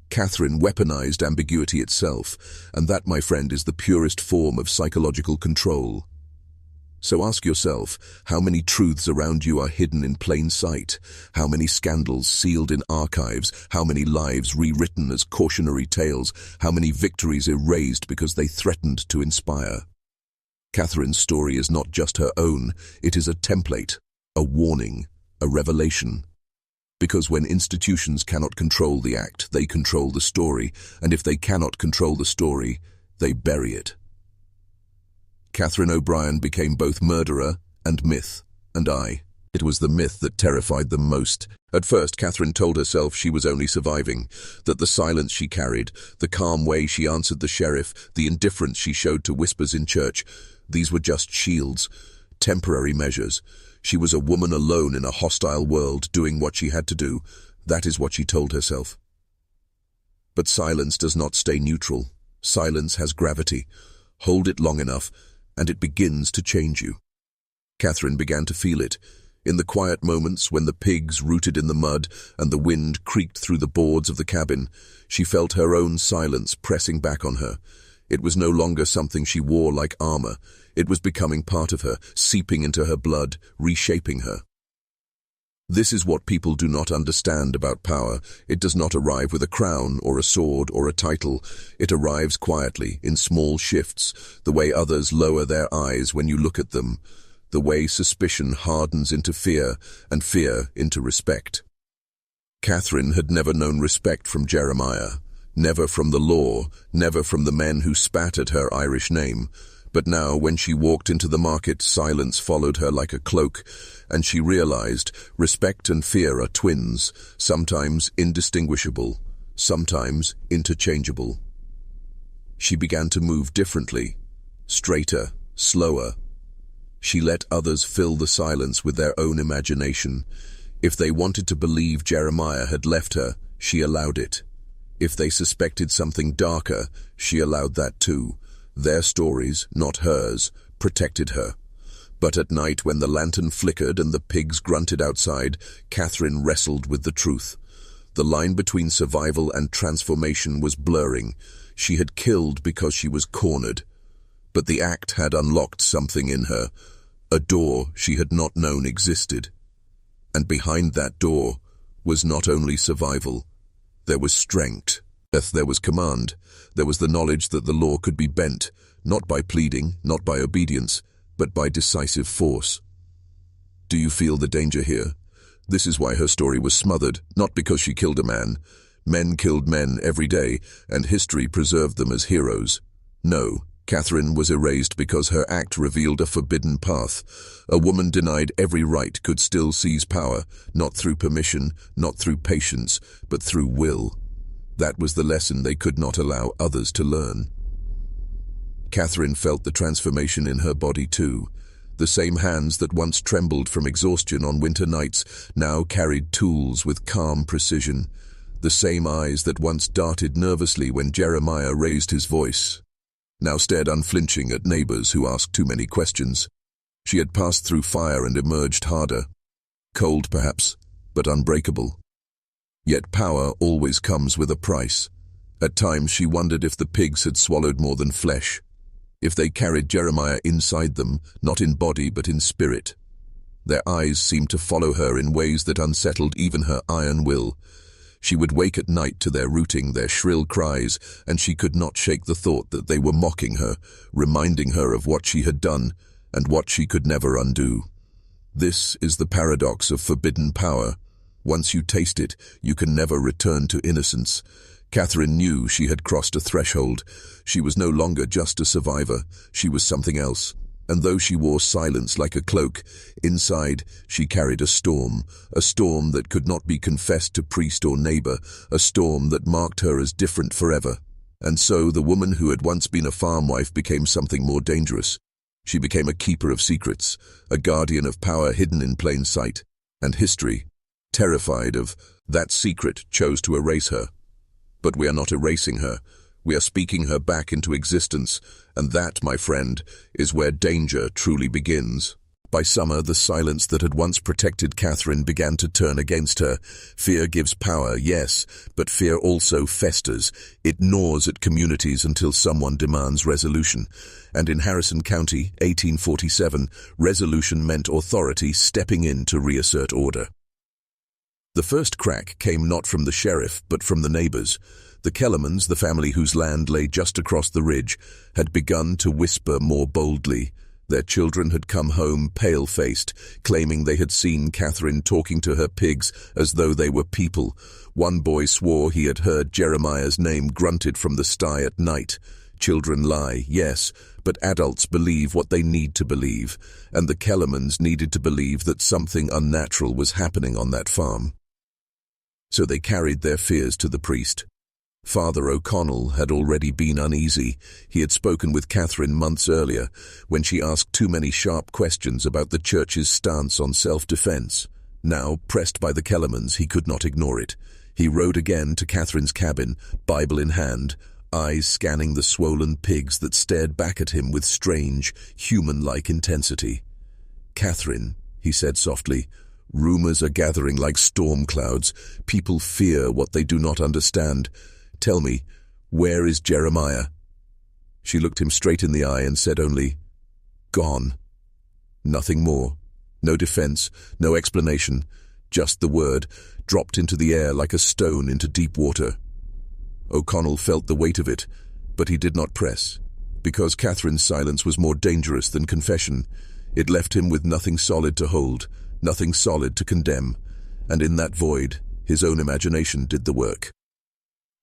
Catherine weaponized ambiguity itself, and that, my friend, is the purest form of psychological control. So ask yourself, how many truths around you are hidden in plain sight? How many scandals sealed in archives? How many lives rewritten as cautionary tales? How many victories erased because they threatened to inspire? Catherine's story is not just her own, it is a template, a warning, a revelation. Because when institutions cannot control the act, they control the story, and if they cannot control the story, they bury it. Catherine O'Brien became both murderer and myth, and it was the myth that terrified them most. At first, Catherine told herself she was only surviving, that the silence she carried, the calm way she answered the sheriff, the indifference she showed to whispers in church, these were just shields, temporary measures. She was a woman alone in a hostile world, doing what she had to do. That is what she told herself. But silence does not stay neutral. Silence has gravity. Hold it long enough, and it begins to change you. Catherine began to feel it. In the quiet moments when the pigs rooted in the mud and the wind creaked through the boards of the cabin, she felt her own silence pressing back on her. It was no longer something she wore like armor. It was becoming part of her, seeping into her blood, reshaping her. This is what people do not understand about power. It does not arrive with a crown or a sword or a title. It arrives quietly, in small shifts, the way others lower their eyes when you look at them, the way suspicion hardens into fear and fear into respect. Catherine had never known respect from Jeremiah, never from the law, never from the men who spat at her Irish name. But now, when she walked into the market, silence followed her like a cloak, and she realized respect and fear are twins, sometimes indistinguishable, sometimes interchangeable. She began to move differently, straighter, slower. She let others fill the silence with their own imagination. If they wanted to believe Jeremiah had left her, she allowed it. If they suspected something darker, she allowed that too. Their stories, not hers, protected her. But at night, when the lantern flickered and the pigs grunted outside, Catherine wrestled with the truth. The line between survival and transformation was blurring. She had killed because she was cornered. But the act had unlocked something in her, a door she had not known existed. And behind that door was not only survival, there was strength. There was command. There was the knowledge that the law could be bent, not by pleading, not by obedience, but by decisive force. Do you feel the danger here? This is why her story was smothered, not because she killed a man. Men killed men every day, and history preserved them as heroes. No, Catherine was erased because her act revealed a forbidden path. A woman denied every right could still seize power, not through permission, not through patience, but through will. That was the lesson they could not allow others to learn. Catherine felt the transformation in her body too. The same hands that once trembled from exhaustion on winter nights now carried tools with calm precision. The same eyes that once darted nervously when Jeremiah raised his voice now stared unflinching at neighbors who asked too many questions. She had passed through fire and emerged harder. Cold perhaps, but unbreakable. Yet power always comes with a price. At times she wondered if the pigs had swallowed more than flesh, if they carried Jeremiah inside them, not in body but in spirit. Their eyes seemed to follow her in ways that unsettled even her iron will. She would wake at night to their rooting, their shrill cries, and she could not shake the thought that they were mocking her, reminding her of what she had done and what she could never undo. This is the paradox of forbidden power. Once you taste it, you can never return to innocence. Catherine knew she had crossed a threshold. She was no longer just a survivor. She was something else. And though she wore silence like a cloak, inside she carried a storm that could not be confessed to priest or neighbor, a storm that marked her as different forever. And so the woman who had once been a farm wife became something more dangerous. She became a keeper of secrets, a guardian of power hidden in plain sight. And history, terrified of that secret, chose to erase her. But we are not erasing her. We are speaking her back into existence, and that, my friend, is where danger truly begins. By summer, the silence that had once protected Catherine began to turn against her. Fear gives power, yes, but fear also festers. It gnaws at communities until someone demands resolution. And in Harrison County, 1847, resolution meant authority stepping in to reassert order. The first crack came not from the sheriff, but from the neighbors. The Kellermans, the family whose land lay just across the ridge, had begun to whisper more boldly. Their children had come home pale-faced, claiming they had seen Catherine talking to her pigs as though they were people. One boy swore he had heard Jeremiah's name grunted from the sty at night. Children lie, yes, but adults believe what they need to believe, and the Kellermans needed to believe that something unnatural was happening on that farm. So they carried their fears to the priest. Father O'Connell had already been uneasy. He had spoken with Catherine months earlier, when she asked too many sharp questions about the church's stance on self-defense. Now, pressed by the Kellermans, he could not ignore it. He rode again to Catherine's cabin, Bible in hand, eyes scanning the swollen pigs that stared back at him with strange, human-like intensity. "Catherine," he said softly, "rumors are gathering like storm clouds. People fear what they do not understand. Tell me, where is Jeremiah?" She looked him straight in the eye and said only, "Gone." Nothing more. No defense, no explanation, just the word, dropped into the air like a stone into deep water. O'Connell felt the weight of it, but he did not press, because Catherine's silence was more dangerous than confession. It left him with nothing solid to hold, nothing solid to condemn, and in that void, his own imagination did the work.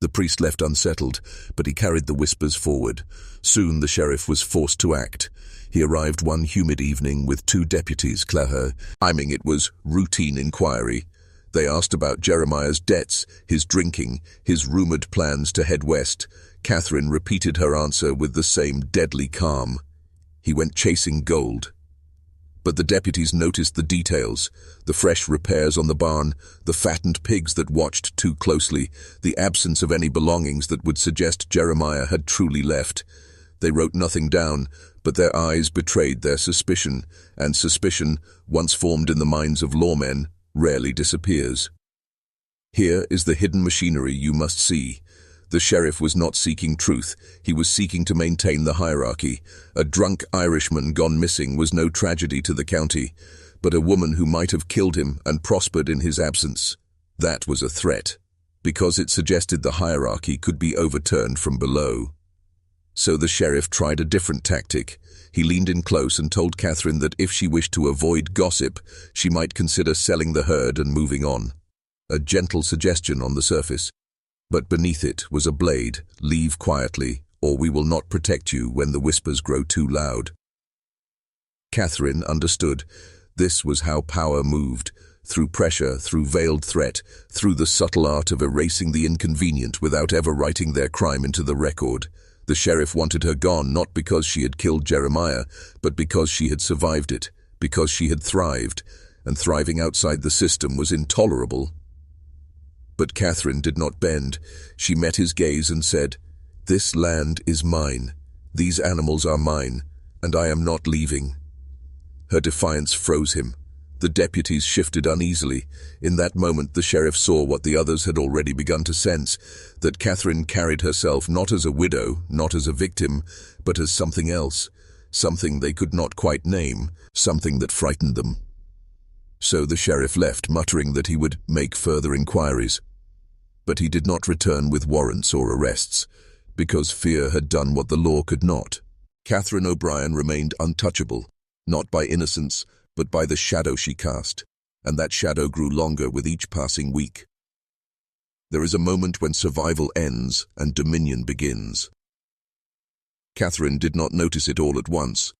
The priest left unsettled, but he carried the whispers forward. Soon the sheriff was forced to act. He arrived one humid evening with 2 deputies, Claher. It was routine inquiry. They asked about Jeremiah's debts, his drinking, his rumored plans to head west. Catherine repeated her answer with the same deadly calm. He went chasing gold. But the deputies noticed the details, the fresh repairs on the barn, the fattened pigs that watched too closely, the absence of any belongings that would suggest Jeremiah had truly left. They wrote nothing down, but their eyes betrayed their suspicion, and suspicion, once formed in the minds of lawmen, rarely disappears. Here is the hidden machinery you must see. The sheriff was not seeking truth, he was seeking to maintain the hierarchy. A drunk Irishman gone missing was no tragedy to the county, but a woman who might have killed him and prospered in his absence. That was a threat, because it suggested the hierarchy could be overturned from below. So the sheriff tried a different tactic. He leaned in close and told Catherine that if she wished to avoid gossip, she might consider selling the herd and moving on. A gentle suggestion on the surface. But beneath it was a blade. Leave quietly, or we will not protect you when the whispers grow too loud. Catherine understood. This was how power moved. Through pressure, through veiled threat, through the subtle art of erasing the inconvenient without ever writing their crime into the record. The sheriff wanted her gone not because she had killed Jeremiah, but because she had survived it, because she had thrived, and thriving outside the system was intolerable. But Catherine did not bend. She met his gaze and said, "This land is mine. These animals are mine, and I am not leaving." Her defiance froze him. The deputies shifted uneasily. In that moment, the sheriff saw what the others had already begun to sense, that Catherine carried herself not as a widow, not as a victim, but as something else, something they could not quite name, something that frightened them. So the sheriff left, muttering that he would make further inquiries. But he did not return with warrants or arrests, because fear had done what the law could not. Catherine O'Brien remained untouchable, not by innocence, but by the shadow she cast, and that shadow grew longer with each passing week. There is a moment when survival ends and dominion begins. Catherine did not notice it all at once.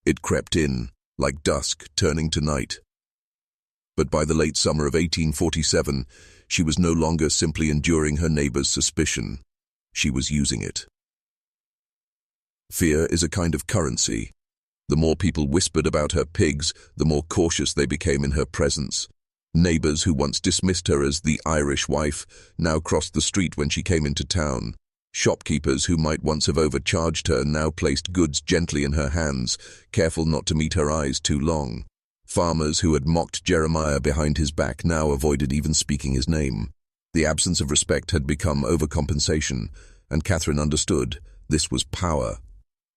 It crept in, like dusk turning to night. But by the late summer of 1847, she was no longer simply enduring her neighbor's suspicion. She was using it. Fear is a kind of currency. The more people whispered about her pigs, the more cautious they became in her presence. Neighbors who once dismissed her as the Irish wife now crossed the street when she came into town. Shopkeepers who might once have overcharged her now placed goods gently in her hands, careful not to meet her eyes too long. Farmers who had mocked Jeremiah behind his back now avoided even speaking his name. The absence of respect had become overcompensation, and Catherine understood this was power.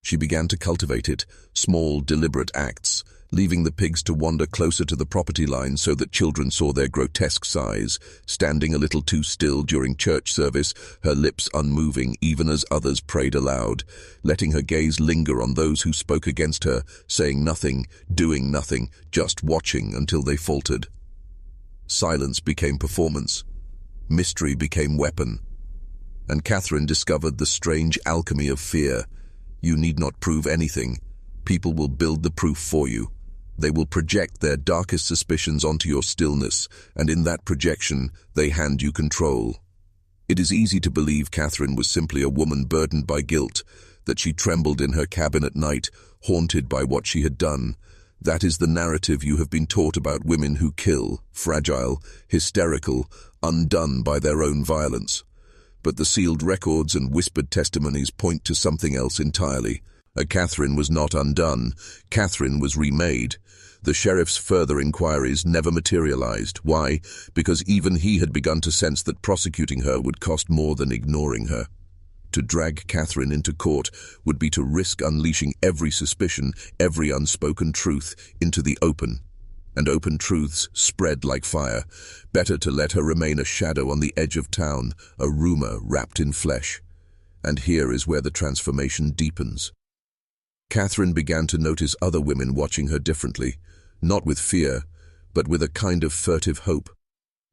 She began to cultivate it, small, deliberate acts, leaving the pigs to wander closer to the property line so that children saw their grotesque size, standing a little too still during church service, her lips unmoving even as others prayed aloud, letting her gaze linger on those who spoke against her, saying nothing, doing nothing, just watching until they faltered. Silence became performance. Mystery became weapon. and Catherine discovered the strange alchemy of fear. You need not prove anything. People will build the proof for you. They will project their darkest suspicions onto your stillness, and in that projection, they hand you control. It is easy to believe Catherine was simply a woman burdened by guilt, that she trembled in her cabin at night, haunted by what she had done. That is the narrative you have been taught about women who kill, fragile, hysterical, undone by their own violence. But the sealed records and whispered testimonies point to something else entirely. Catherine was not undone. Catherine was remade. The sheriff's further inquiries never materialized. Why? Because even he had begun to sense that prosecuting her would cost more than ignoring her. To drag Catherine into court would be to risk unleashing every suspicion, every unspoken truth, into the open. And open truths spread like fire. Better to let her remain a shadow on the edge of town, a rumor wrapped in flesh. And here is where the transformation deepens. Catherine began to notice other women watching her differently, not with fear, but with a kind of furtive hope.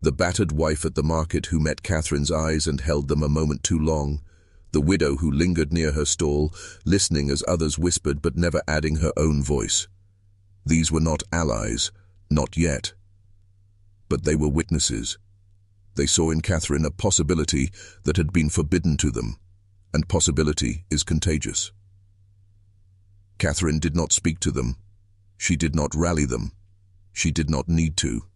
The battered wife at the market who met Catherine's eyes and held them a moment too long. The widow who lingered near her stall, listening as others whispered but never adding her own voice. These were not allies, not yet. But they were witnesses. They saw in Catherine a possibility that had been forbidden to them, and possibility is contagious. Catherine did not speak to them. She did not rally them. She did not need to.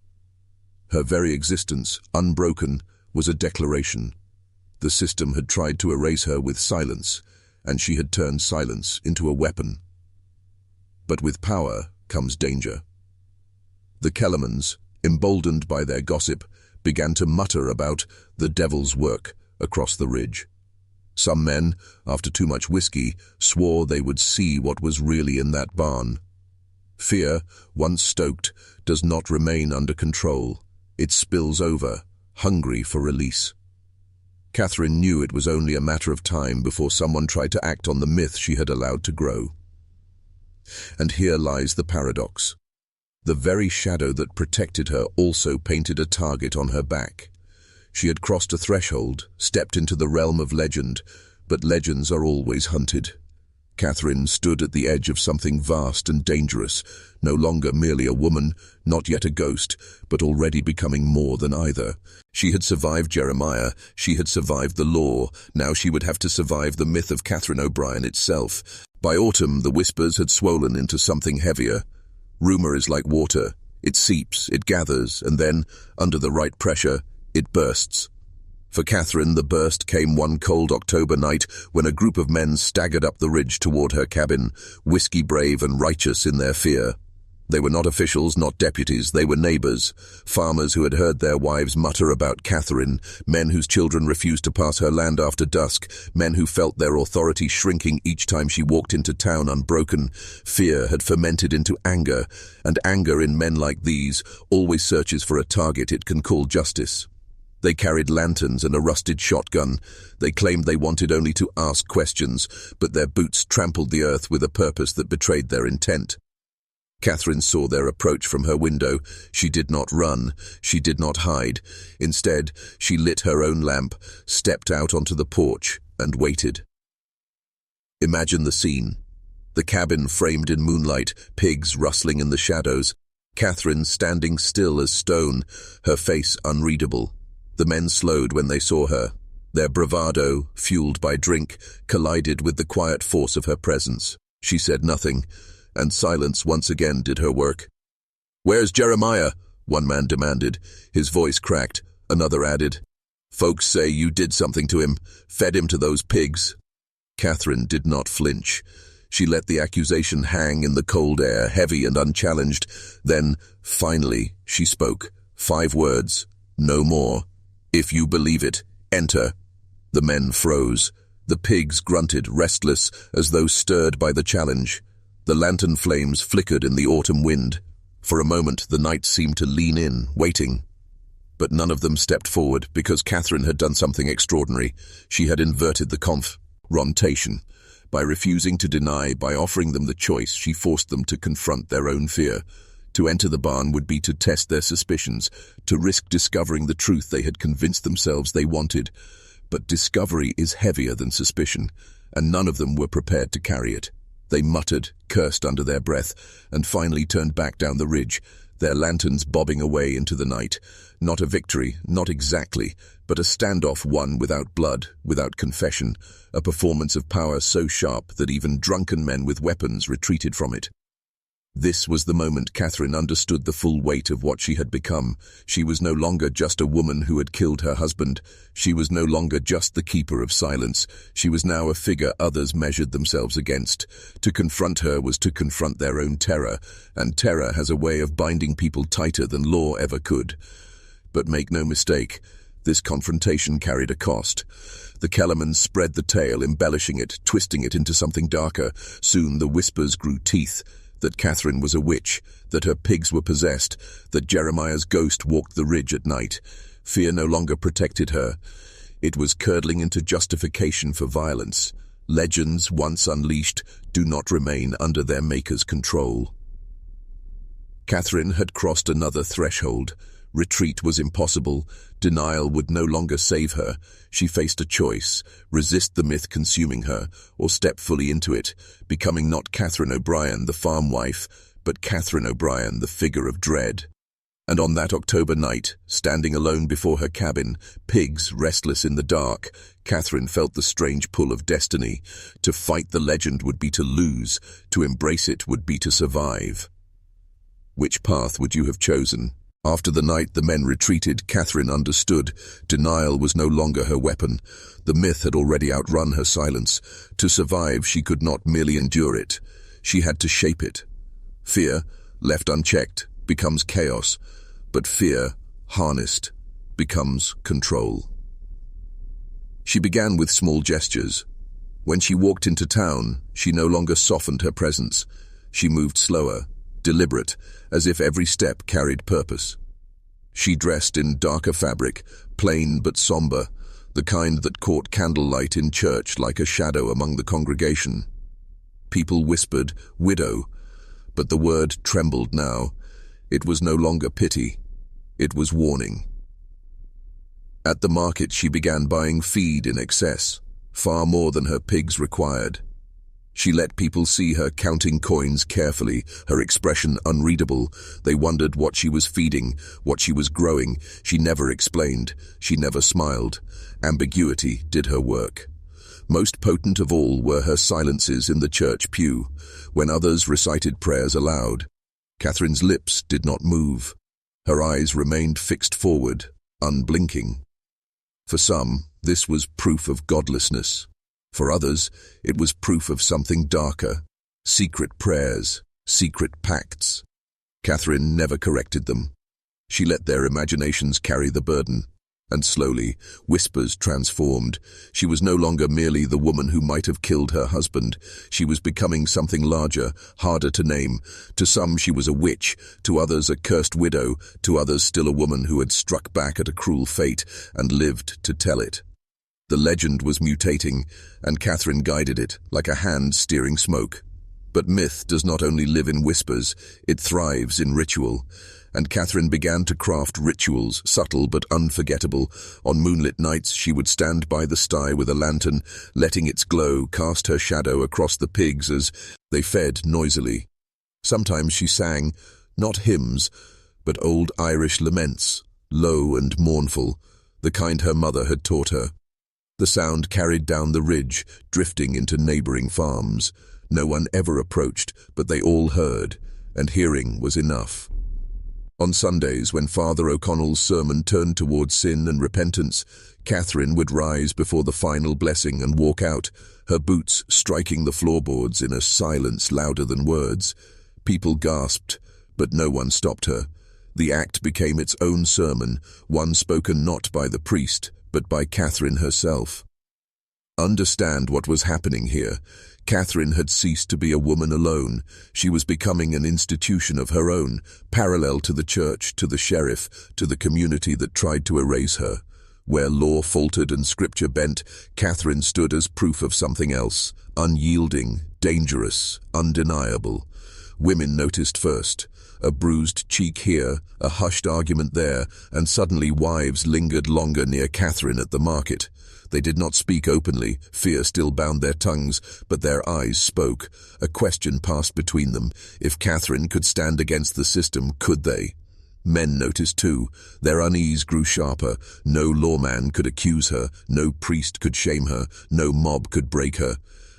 Her very existence, unbroken, was a declaration. The system had tried to erase her with silence, and she had turned silence into a weapon. But with power comes danger. The Kellermans, emboldened by their gossip, began to mutter about the devil's work across the ridge. Some men, after too much whiskey, swore they would see what was really in that barn. Fear, once stoked, does not remain under control. It spills over, hungry for release. Catherine knew it was only a matter of time before someone tried to act on the myth she had allowed to grow. And here lies the paradox. The very shadow that protected her also painted a target on her back. She had crossed a threshold, stepped into the realm of legend, but legends are always hunted. Catherine stood at the edge of something vast and dangerous, no longer merely a woman, not yet a ghost, but already becoming more than either. She had survived Jeremiah, she had survived the law, now she would have to survive the myth of Catherine O'Brien itself. By autumn, the whispers had swollen into something heavier. Rumor is like water. It seeps, it gathers, and then, under the right pressure, it bursts. For Catherine, the burst came one cold October night when a group of men staggered up the ridge toward her cabin, whiskey-brave and righteous in their fear. They were not officials, not deputies, they were neighbors, farmers who had heard their wives mutter about Catherine, men whose children refused to pass her land after dusk, men who felt their authority shrinking each time she walked into town unbroken. Fear had fermented into anger, and anger in men like these always searches for a target it can call justice. They carried lanterns and a rusted shotgun. They claimed they wanted only to ask questions, but their boots trampled the earth with a purpose that betrayed their intent. Catherine saw their approach from her window. She did not run. She did not hide. Instead, she lit her own lamp, stepped out onto the porch, and waited. Imagine the scene. The cabin framed in moonlight, pigs rustling in the shadows, Catherine standing still as stone, her face unreadable. The men slowed when they saw her. Their bravado, fueled by drink, collided with the quiet force of her presence. She said nothing, and silence once again did her work. "Where's Jeremiah?" one man demanded. His voice cracked. Another added, "Folks say you did something to him, fed him to those pigs." Catherine did not flinch. She let the accusation hang in the cold air, heavy and unchallenged. Then, finally, she spoke. 5 words, no more. "If you believe it, enter." The men froze. The pigs grunted, restless, as though stirred by the challenge. The lantern flames flickered in the autumn wind. For a moment, the night seemed to lean in, waiting. But none of them stepped forward, because Catherine had done something extraordinary. She had inverted the confrontation. By refusing to deny, by offering them the choice, she forced them to confront their own fear. To enter the barn would be to test their suspicions, to risk discovering the truth they had convinced themselves they wanted. But discovery is heavier than suspicion, and none of them were prepared to carry it. They muttered, cursed under their breath, and finally turned back down the ridge, their lanterns bobbing away into the night. Not a victory, not exactly, but a standoff won without blood, without confession, a performance of power so sharp that even drunken men with weapons retreated from it. This was the moment Catherine understood the full weight of what she had become. She was no longer just a woman who had killed her husband. She was no longer just the keeper of silence. She was now a figure others measured themselves against. To confront her was to confront their own terror, and terror has a way of binding people tighter than law ever could. But make no mistake, this confrontation carried a cost. The Kellermans spread the tale, embellishing it, twisting it into something darker. Soon the whispers grew teeth. That Catherine was a witch, that her pigs were possessed, that Jeremiah's ghost walked the ridge at night. Fear no longer protected her. It was curdling into justification for violence. Legends, once unleashed, do not remain under their maker's control. Catherine had crossed another threshold. Retreat was impossible. Denial would no longer save her. She faced a choice: resist the myth consuming her, or step fully into it, becoming not Catherine O'Brien, the farm wife, but Catherine O'Brien, the figure of dread. And on that October night, standing alone before her cabin, pigs restless in the dark, Catherine felt the strange pull of destiny. To fight the legend would be to lose, to embrace it would be to survive. Which path would you have chosen? After the night the men retreated, Catherine understood. Denial was no longer her weapon. The myth had already outrun her silence. To survive, she could not merely endure it. She had to shape it. Fear, left unchecked, becomes chaos. But fear, harnessed, becomes control. She began with small gestures. When she walked into town, she no longer softened her presence. She moved slower, deliberate, as if every step carried purpose. She dressed in darker fabric, plain but somber, the kind that caught candlelight in church like a shadow among the congregation. People whispered, "Widow," but the word trembled now. It was no longer pity. It was warning. At the market she began buying feed in excess, far more than her pigs required. She let people see her counting coins carefully, her expression unreadable. They wondered what she was feeding, what she was growing. She never explained. She never smiled. Ambiguity did her work. Most potent of all were her silences in the church pew, when others recited prayers aloud. Catherine's lips did not move. Her eyes remained fixed forward, unblinking. For some, this was proof of godlessness. For others, it was proof of something darker, secret prayers, secret pacts. Catherine never corrected them. She let their imaginations carry the burden, and slowly, whispers transformed. She was no longer merely the woman who might have killed her husband. She was becoming something larger, harder to name. To some she was a witch, to others a cursed widow, to others still a woman who had struck back at a cruel fate and lived to tell it. The legend was mutating, and Catherine guided it, like a hand steering smoke. But myth does not only live in whispers, it thrives in ritual. And Catherine began to craft rituals, subtle but unforgettable. On moonlit nights she would stand by the sty with a lantern, letting its glow cast her shadow across the pigs as they fed noisily. Sometimes she sang, not hymns, but old Irish laments, low and mournful, the kind her mother had taught her. The sound carried down the ridge, drifting into neighboring farms. No one ever approached, but they all heard, and hearing was enough. On Sundays, when Father O'Connell's sermon turned towards sin and repentance, Catherine would rise before the final blessing and walk out, her boots striking the floorboards in a silence louder than words. People gasped, but no one stopped her. The act became its own sermon, one spoken not by the priest, but by Catherine herself. Understand what was happening here. Catherine had ceased to be a woman alone. She was becoming an institution of her own, parallel to the church, to the sheriff, to the community that tried to erase her. Where law faltered and scripture bent, Catherine stood as proof of something else, unyielding, dangerous, undeniable. Women noticed first. A bruised cheek here, a hushed argument there, and suddenly wives lingered longer near Catherine at the market. They did not speak openly, fear still bound their tongues, but their eyes spoke. A question passed between them. If Catherine could stand against the system, could they? Men noticed too. Their unease grew sharper. No lawman could accuse her, no priest could shame her, no mob could break her.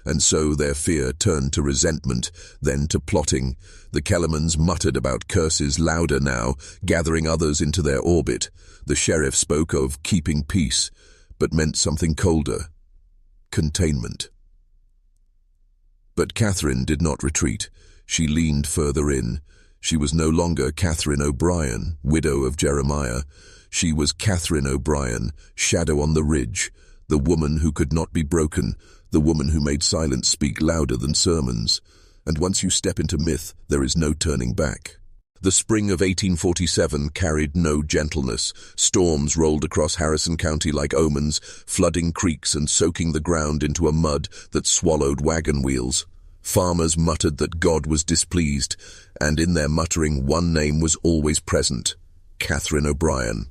And so their fear turned to resentment, then to plotting. The Kellermans muttered about curses louder now, gathering others into their orbit. The sheriff spoke of keeping peace, but meant something colder: containment. But Catherine did not retreat. She leaned further in. She was no longer Catherine O'Brien, widow of Jeremiah. She was Catherine O'Brien, shadow on the ridge, the woman who could not be broken, the woman who made silence speak louder than sermons. And once you step into myth, there is no turning back. The spring of 1847 carried no gentleness. Storms rolled across Harrison County like omens, flooding creeks and soaking the ground into a mud that swallowed wagon wheels. Farmers muttered that God was displeased, and in their muttering one name was always present: Catherine O'Brien.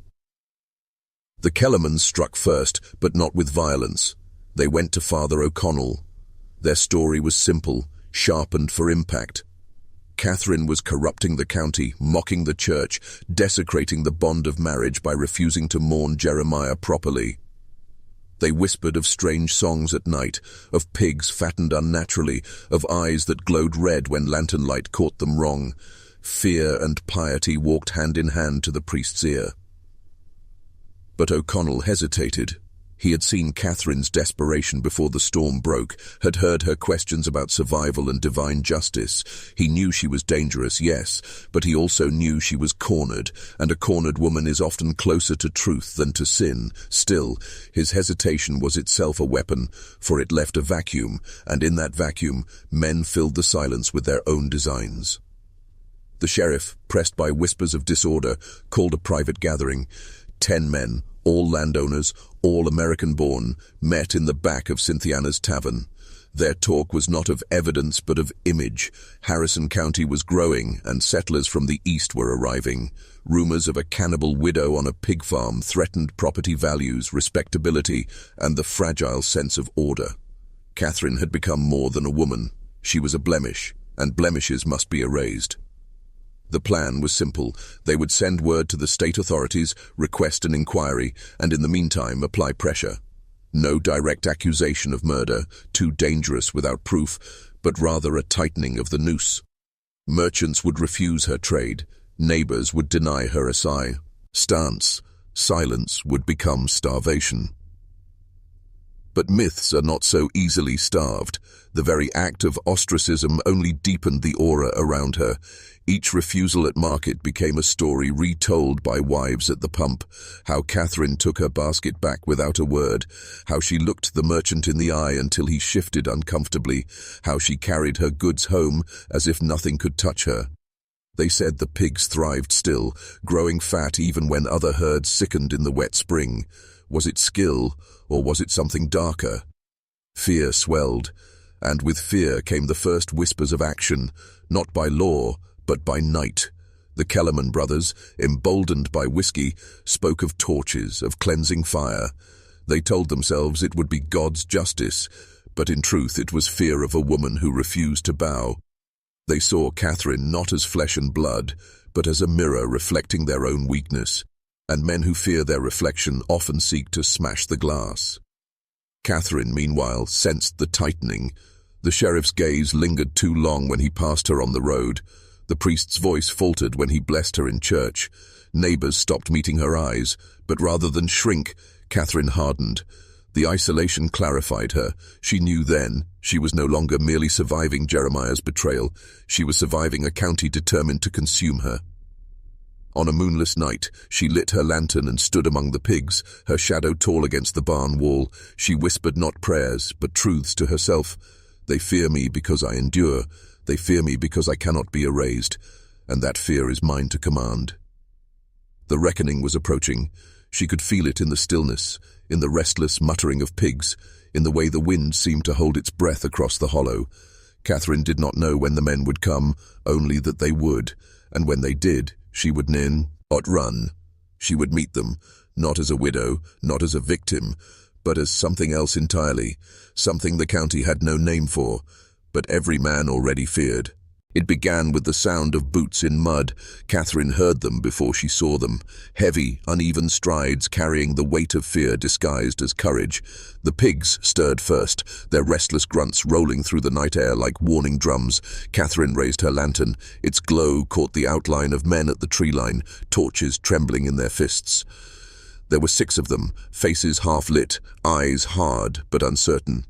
The Kellermans struck first, but not with violence. They went to Father O'Connell. Their story was simple, sharpened for impact. Catherine was corrupting the county, mocking the church, desecrating the bond of marriage by refusing to mourn Jeremiah properly. They whispered of strange songs at night, of pigs fattened unnaturally, of eyes that glowed red when lantern light caught them wrong. Fear and piety walked hand in hand to the priest's ear. But O'Connell hesitated. He had seen Catherine's desperation before the storm broke, had heard her questions about survival and divine justice. He knew she was dangerous, yes, but he also knew she was cornered, and a cornered woman is often closer to truth than to sin. Still, his hesitation was itself a weapon, for it left a vacuum, and in that vacuum, men filled the silence with their own designs. The sheriff, pressed by whispers of disorder, called a private gathering. 10 men, all landowners, all American-born, met in the back of Cynthiana's tavern. Their talk was not of evidence but of image. Harrison County was growing, and settlers from the east were arriving. Rumors of a cannibal widow on a pig farm threatened property values, respectability, and the fragile sense of order. Catherine had become more than a woman. She was a blemish, and blemishes must be erased. The plan was simple. They would send word to the state authorities, request an inquiry, and in the meantime apply pressure. No direct accusation of murder, too dangerous without proof, but rather a tightening of the noose. Merchants would refuse her trade. Neighbors would deny her silence would become starvation. But myths are not so easily starved. The very act of ostracism only deepened the aura around her. Each refusal at market became a story retold by wives at the pump. How Catherine took her basket back without a word. How she looked the merchant in the eye until he shifted uncomfortably. How she carried her goods home as if nothing could touch her. They said the pigs thrived still, growing fat even when other herds sickened in the wet spring. Was it skill, or was it something darker? Fear swelled, and with fear came the first whispers of action, not by law, but by night. The Kellerman brothers, emboldened by whiskey, spoke of torches, of cleansing fire. They told themselves it would be God's justice, but in truth it was fear of a woman who refused to bow. They saw Catherine not as flesh and blood, but as a mirror reflecting their own weakness, and men who fear their reflection often seek to smash the glass. Catherine, meanwhile, sensed the tightening. The sheriff's gaze lingered too long when he passed her on the road. The priest's voice faltered when he blessed her in church. Neighbors stopped meeting her eyes, but rather than shrink, Catherine hardened. The isolation clarified her. She knew then she was no longer merely surviving Jeremiah's betrayal. She was surviving a county determined to consume her. On a moonless night, she lit her lantern and stood among the pigs, her shadow tall against the barn wall. She whispered not prayers, but truths to herself. They fear me because I endure. They fear me because I cannot be erased, and that fear is mine to command. The reckoning was approaching. She could feel it in the stillness, in the restless muttering of pigs, in the way the wind seemed to hold its breath across the hollow. Catherine did not know when the men would come, only that they would, and when they did, she would not run. She would meet them, not as a widow, not as a victim, but as something else entirely, something the county had no name for, but every man already feared. It began with the sound of boots in mud. Catherine heard them before she saw them, heavy, uneven strides carrying the weight of fear disguised as courage. The pigs stirred first, their restless grunts rolling through the night air like warning drums. Catherine raised her lantern. Its glow caught the outline of men at the tree line, torches trembling in their fists. There were 6 of them, faces half-lit, eyes hard but uncertain.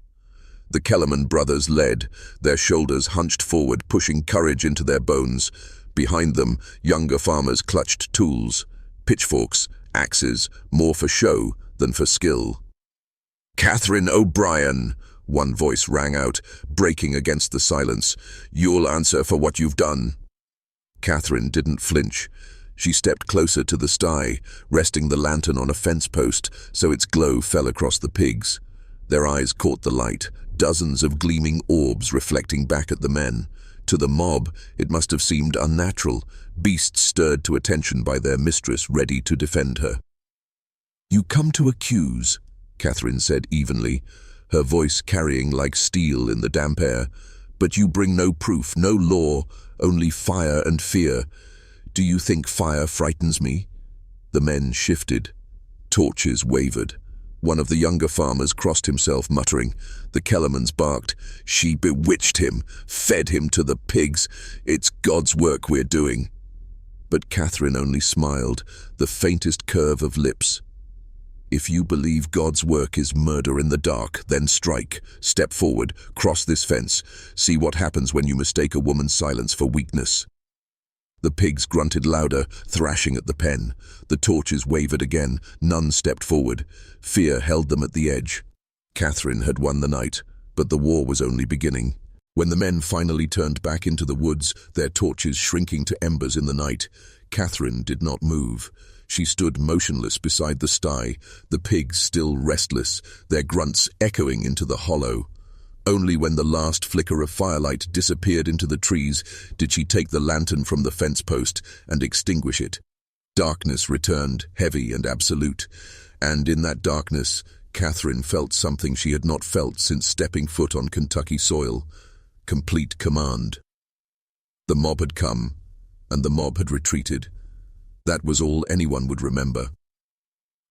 The Kellerman brothers led, their shoulders hunched forward, pushing courage into their bones. Behind them, younger farmers clutched tools, pitchforks, axes, more for show than for skill. "Catherine O'Brien," one voice rang out, breaking against the silence. "You'll answer for what you've done." Catherine didn't flinch. She stepped closer to the sty, resting the lantern on a fence post so its glow fell across the pigs. Their eyes caught the light, dozens of gleaming orbs reflecting back at the men. To the mob, it must have seemed unnatural, beasts stirred to attention by their mistress ready to defend her. "You come to accuse," Catherine said evenly, her voice carrying like steel in the damp air. "But you bring no proof, no law, only fire and fear. Do you think fire frightens me?" The men shifted. Torches wavered. One of the younger farmers crossed himself, muttering. The Kellermans barked. "She bewitched him, fed him to the pigs. It's God's work we're doing." But Catherine only smiled, the faintest curve of lips. "If you believe God's work is murder in the dark, then strike. Step forward, cross this fence. See what happens when you mistake a woman's silence for weakness." The pigs grunted louder, thrashing at the pen. The torches wavered again. None stepped forward. Fear held them at the edge. Catherine had won the night, but the war was only beginning. When the men finally turned back into the woods, their torches shrinking to embers in the night, Catherine did not move. She stood motionless beside the sty, the pigs still restless, their grunts echoing into the hollow. Only when the last flicker of firelight disappeared into the trees did she take the lantern from the fence post and extinguish it. Darkness returned, heavy and absolute, and in that darkness, Catherine felt something she had not felt since stepping foot on Kentucky soil: complete command. The mob had come, and the mob had retreated. That was all anyone would remember.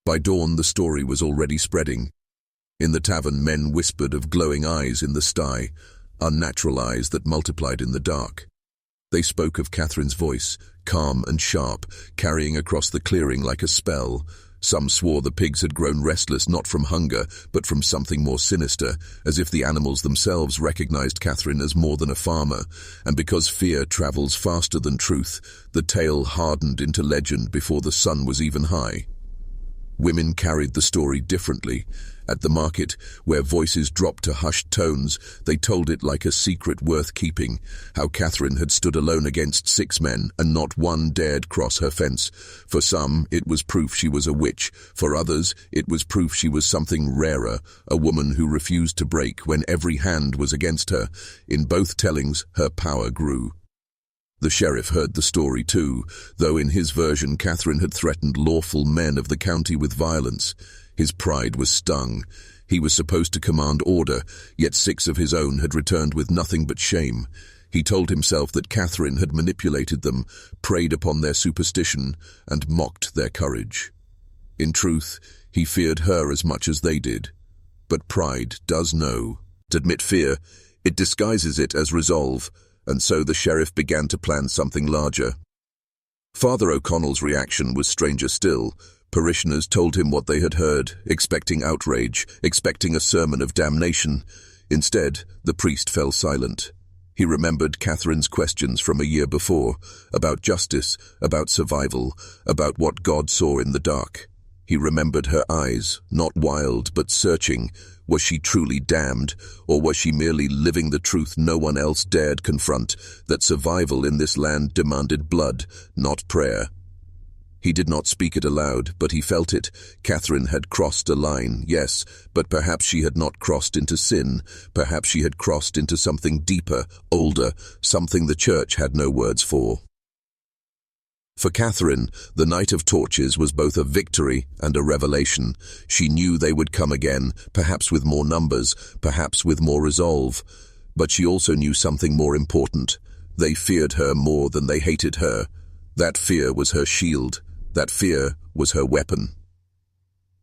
By dawn, the story was already spreading. In the tavern, men whispered of glowing eyes in the sty, unnatural eyes that multiplied in the dark. They spoke of Catherine's voice, calm and sharp, carrying across the clearing like a spell. Some swore the pigs had grown restless not from hunger, but from something more sinister, as if the animals themselves recognized Catherine as more than a farmer, and because fear travels faster than truth, the tale hardened into legend before the sun was even high. Women carried the story differently. At the market, where voices dropped to hushed tones, they told it like a secret worth keeping, how Catherine had stood alone against 6 men, and not one dared cross her fence. For some, it was proof she was a witch. For others, it was proof she was something rarer, a woman who refused to break when every hand was against her. In both tellings, her power grew. The sheriff heard the story too, though in his version Catherine had threatened lawful men of the county with violence. His pride was stung. He was supposed to command order, yet 6 of his own had returned with nothing but shame. He told himself that Catherine had manipulated them, preyed upon their superstition, and mocked their courage. In truth, he feared her as much as they did. But pride does know. To admit fear, it disguises it as resolve, and so the sheriff began to plan something larger. Father O'Connell's reaction was stranger still. Parishioners told him what they had heard, expecting outrage, expecting a sermon of damnation. Instead, the priest fell silent. He remembered Catherine's questions from a year before, about justice, about survival, about what God saw in the dark. He remembered her eyes, not wild but searching. Was she truly damned, or was she merely living the truth no one else dared confront, that survival in this land demanded blood, not prayer? He did not speak it aloud, but he felt it. Catherine had crossed a line, yes, but perhaps she had not crossed into sin. Perhaps she had crossed into something deeper, older, something the church had no words for. For Catherine, the night of torches was both a victory and a revelation. She knew they would come again, perhaps with more numbers, perhaps with more resolve. But she also knew something more important. They feared her more than they hated her. That fear was her shield. That fear was her weapon.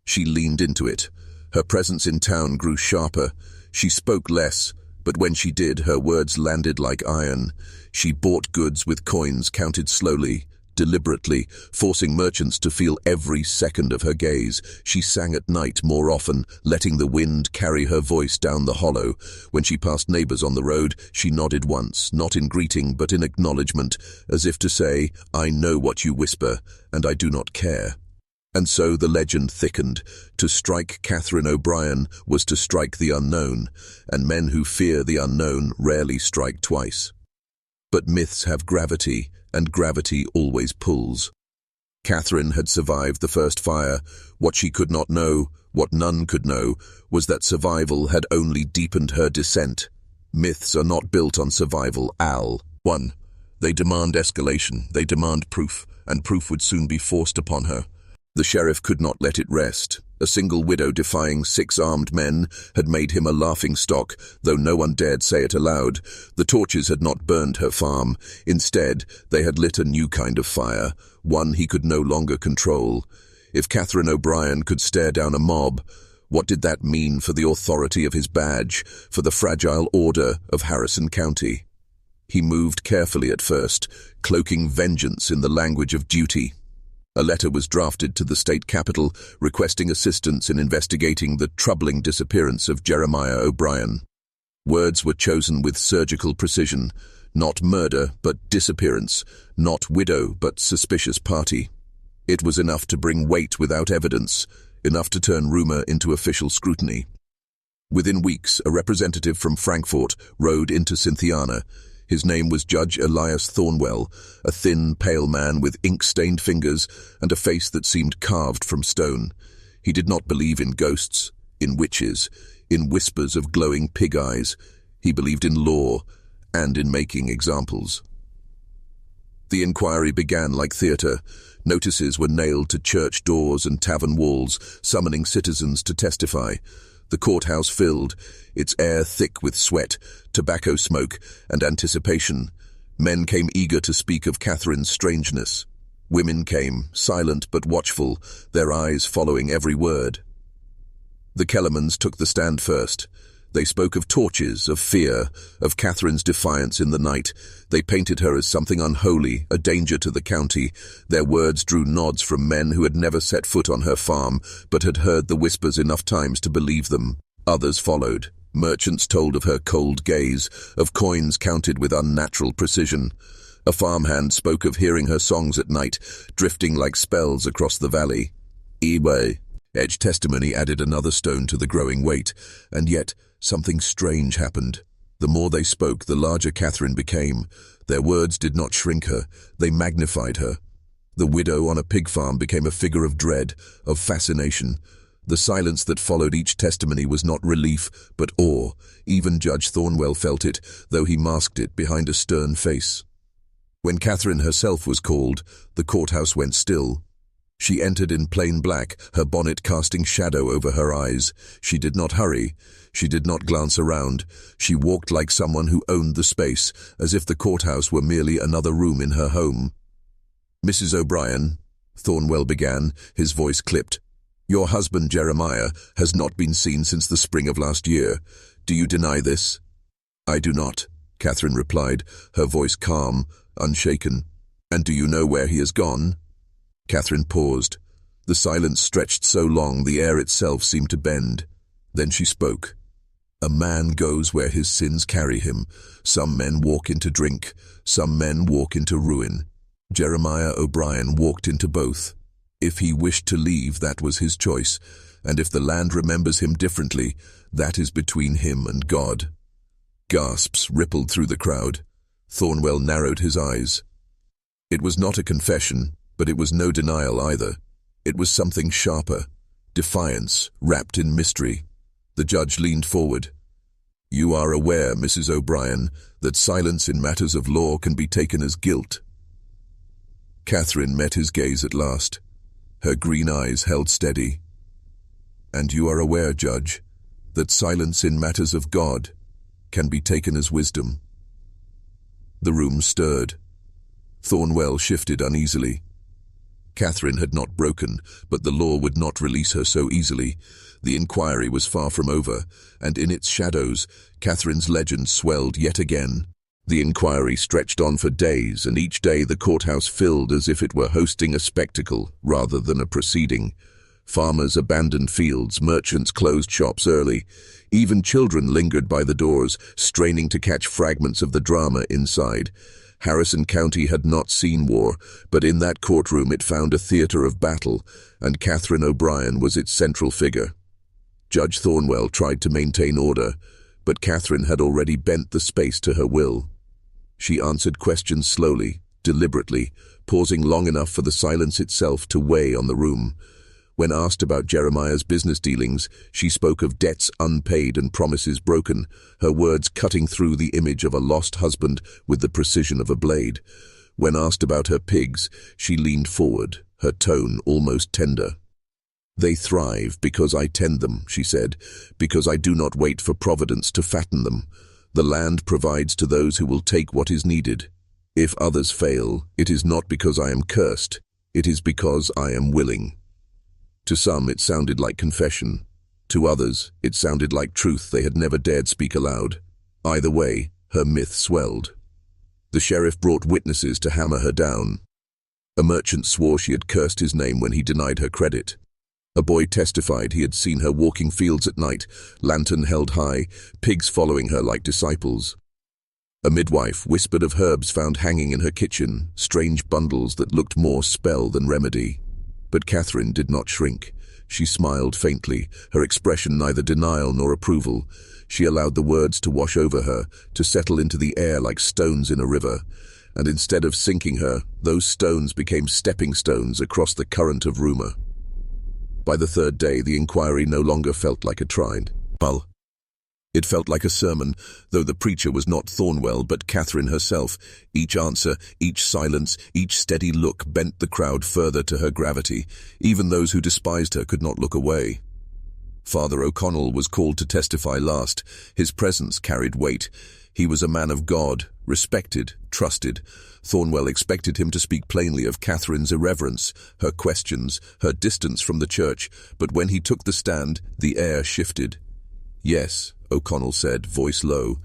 She leaned into it. Her presence in town grew sharper. She spoke less, but when she did, her words landed like iron. She bought goods with coins counted slowly, deliberately, forcing merchants to feel every second of her gaze. She sang at night more often, letting the wind carry her voice down the hollow. When she passed neighbors on the road, she nodded once, not in greeting but in acknowledgement, as if to say, "I know what you whisper, and I do not care." And so the legend thickened. To strike Catherine O'Brien was to strike the unknown, and men who fear the unknown rarely strike twice. But myths have gravity, and gravity always pulls. Catherine had survived the first fire. What she could not know, what none could know, was that survival had only deepened her descent. Myths are not built on survival, Al. 1. They demand escalation, they demand proof, and proof would soon be forced upon her. The sheriff could not let it rest. A single widow defying 6 armed men had made him a laughingstock, though no one dared say it aloud. The torches had not burned her farm. Instead, they had lit a new kind of fire, one he could no longer control. If Catherine O'Brien could stare down a mob, what did that mean for the authority of his badge, for the fragile order of Harrison County? He moved carefully at first, cloaking vengeance in the language of duty. A letter was drafted to the state capital requesting assistance in investigating the troubling disappearance of Jeremiah O'Brien. Words were chosen with surgical precision. Not murder, but disappearance. Not widow, but suspicious party. It was enough to bring weight without evidence, enough to turn rumor into official scrutiny. Within weeks, a representative from Frankfort rode into Cynthiana. His name was Judge Elias Thornwell, a thin, pale man with ink-stained fingers and a face that seemed carved from stone. He did not believe in ghosts, in witches, in whispers of glowing pig eyes. He believed in law and in making examples. The inquiry began like theatre. Notices were nailed to church doors and tavern walls, summoning citizens to testify. The courthouse filled, its air thick with sweat, tobacco smoke, and anticipation. Men came eager to speak of Catherine's strangeness. Women came, silent but watchful, their eyes following every word. The Kellermans took the stand first. They spoke of torches, of fear, of Catherine's defiance in the night. They painted her as something unholy, a danger to the county. Their words drew nods from men who had never set foot on her farm, but had heard the whispers enough times to believe them. Others followed. Merchants told of her cold gaze, of coins counted with unnatural precision. A farmhand spoke of hearing her songs at night, drifting like spells across the valley. Ewe. Edge testimony added another stone to the growing weight, and yet something strange happened. The more they spoke, the larger Catherine became. Their words did not shrink her, they magnified her. The widow on a pig farm became a figure of dread, of fascination. The silence that followed each testimony was not relief, but awe. Even Judge Thornwell felt it, though he masked it behind a stern face. When Catherine herself was called, the courthouse went still. She entered in plain black, her bonnet casting shadow over her eyes. She did not hurry. She did not glance around. She walked like someone who owned the space, as if the courthouse were merely another room in her home. "Mrs. O'Brien," Thornwell began, his voice clipped, "your husband Jeremiah has not been seen since the spring of last year. Do you deny this?" "I do not," Catherine replied, her voice calm, unshaken. "And do you know where he has gone?" Catherine paused. The silence stretched so long the air itself seemed to bend. Then she spoke. "A man goes where his sins carry him. Some men walk into drink, some men walk into ruin. Jeremiah O'Brien walked into both. If he wished to leave, that was his choice, and if the land remembers him differently, that is between him and God." Gasps rippled through the crowd. Thornwell narrowed his eyes. It was not a confession. But it was no denial either. It was something sharper. Defiance, wrapped in mystery. The judge leaned forward. "You are aware, Mrs. O'Brien, that silence in matters of law can be taken as guilt." Catherine met his gaze at last. Her green eyes held steady. "And you are aware, Judge, that silence in matters of God can be taken as wisdom." The room stirred. Thornwell shifted uneasily. Catherine had not broken, but the law would not release her so easily. The inquiry was far from over, and in its shadows, Catherine's legend swelled yet again. The inquiry stretched on for days, and each day the courthouse filled as if it were hosting a spectacle rather than a proceeding. Farmers abandoned fields, merchants closed shops early. Even children lingered by the doors, straining to catch fragments of the drama inside. Harrison County had not seen war, but in that courtroom it found a theater of battle, and Catherine O'Brien was its central figure. Judge Thornwell tried to maintain order, but Catherine had already bent the space to her will. She answered questions slowly, deliberately, pausing long enough for the silence itself to weigh on the room. When asked about Jeremiah's business dealings, she spoke of debts unpaid and promises broken, her words cutting through the image of a lost husband with the precision of a blade. When asked about her pigs, she leaned forward, her tone almost tender. "They thrive because I tend them," she said, "because I do not wait for Providence to fatten them. The land provides to those who will take what is needed. If others fail, it is not because I am cursed, it is because I am willing." To some it sounded like confession. To others it sounded like truth they had never dared speak aloud. Either way, her myth swelled. The sheriff brought witnesses to hammer her down. A merchant swore she had cursed his name when he denied her credit. A boy testified he had seen her walking fields at night, lantern held high, pigs following her like disciples. A midwife whispered of herbs found hanging in her kitchen, strange bundles that looked more spell than remedy. But Catherine did not shrink. She smiled faintly, her expression neither denial nor approval. She allowed the words to wash over her, to settle into the air like stones in a river. And instead of sinking her, those stones became stepping stones across the current of rumor. By the third day, the inquiry no longer felt like a trial. It felt like a sermon, though the preacher was not Thornwell but Catherine herself. Each answer, each silence, each steady look bent the crowd further to her gravity. Even those who despised her could not look away. Father O'Connell was called to testify last. His presence carried weight. He was a man of God, respected, trusted. Thornwell expected him to speak plainly of Catherine's irreverence, her questions, her distance from the church, but when he took the stand, the air shifted. "Yes," O'Connell said, voice low.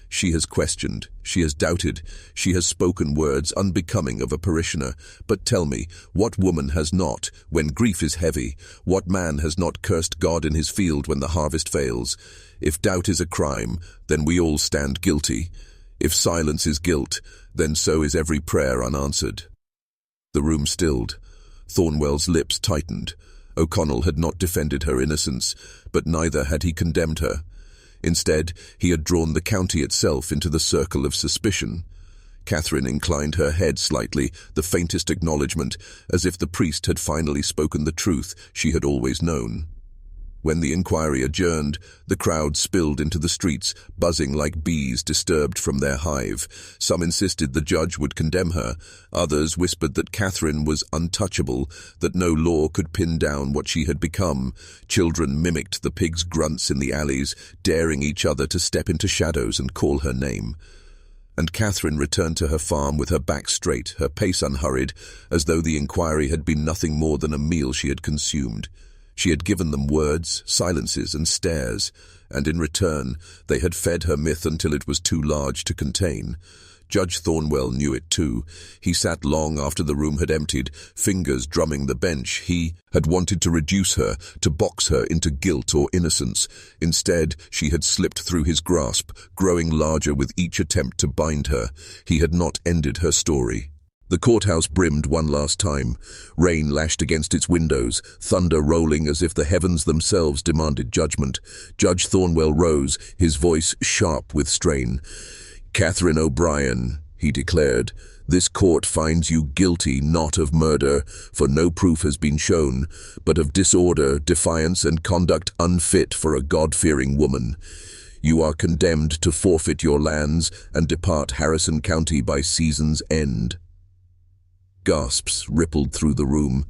"She has questioned, she has doubted, she has spoken words unbecoming of a parishioner. But tell me, what woman has not, when grief is heavy? What man has not cursed God in his field when the harvest fails? If doubt is a crime, then we all stand guilty. If silence is guilt, then so is every prayer unanswered." The room stilled. Thornwell's lips tightened. O'Connell had not defended her innocence, but neither had he condemned her. Instead, he had drawn the county itself into the circle of suspicion. Catherine inclined her head slightly, the faintest acknowledgement, as if the priest had finally spoken the truth she had always known. When the inquiry adjourned, the crowd spilled into the streets, buzzing like bees disturbed from their hive. Some insisted the judge would condemn her. Others whispered that Catherine was untouchable, that no law could pin down what she had become. Children mimicked the pigs' grunts in the alleys, daring each other to step into shadows and call her name. And Catherine returned to her farm with her back straight, her pace unhurried, as though the inquiry had been nothing more than a meal she had consumed. She had given them words, silences, and stares, and in return they had fed her myth until it was too large to contain. Judge Thornwell knew it too. He sat long after the room had emptied, fingers drumming the bench. He had wanted to reduce her, to box her into guilt or innocence. Instead, she had slipped through his grasp, growing larger with each attempt to bind her. He had not ended her story. The courthouse brimmed one last time. Rain lashed against its windows, thunder rolling as if the heavens themselves demanded judgment. Judge Thornwell rose, his voice sharp with strain. "Catherine O'Brien," he declared. "This court finds you guilty not of murder, for no proof has been shown, but of disorder, defiance, and conduct unfit for a God-fearing woman. You are condemned to forfeit your lands and depart Harrison County by season's end." Gasps rippled through the room.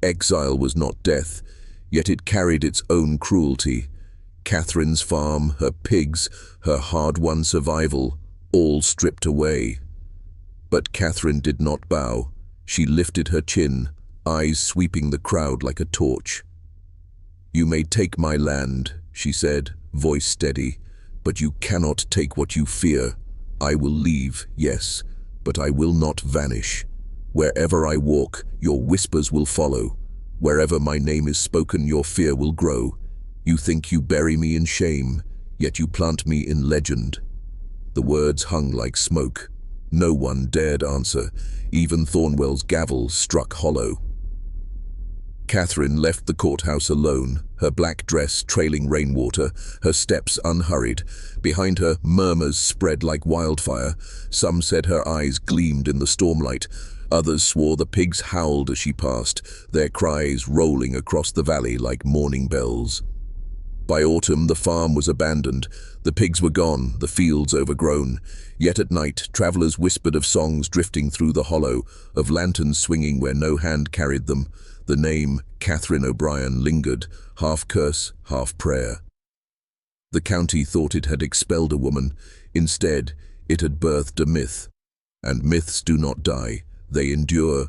Exile was not death, yet it carried its own cruelty. Catherine's farm, her pigs, her hard-won survival, all stripped away. But Catherine did not bow. She lifted her chin, eyes sweeping the crowd like a torch. "You may take my land," she said, voice steady, "but you cannot take what you fear. I will leave, yes, but I will not vanish. Wherever I walk, your whispers will follow. Wherever my name is spoken, your fear will grow. You think you bury me in shame, yet you plant me in legend." The words hung like smoke. No one dared answer. Even Thornwell's gavel struck hollow. Catherine left the courthouse alone, her black dress trailing rainwater, her steps unhurried. Behind her, murmurs spread like wildfire. Some said her eyes gleamed in the stormlight. Others swore the pigs howled as she passed, their cries rolling across the valley like mourning bells. By autumn, the farm was abandoned. The pigs were gone, the fields overgrown. Yet at night, travelers whispered of songs drifting through the hollow, of lanterns swinging where no hand carried them. The name Catherine O'Brien lingered, half curse, half prayer. The county thought it had expelled a woman. Instead, it had birthed a myth. And myths do not die, they endure.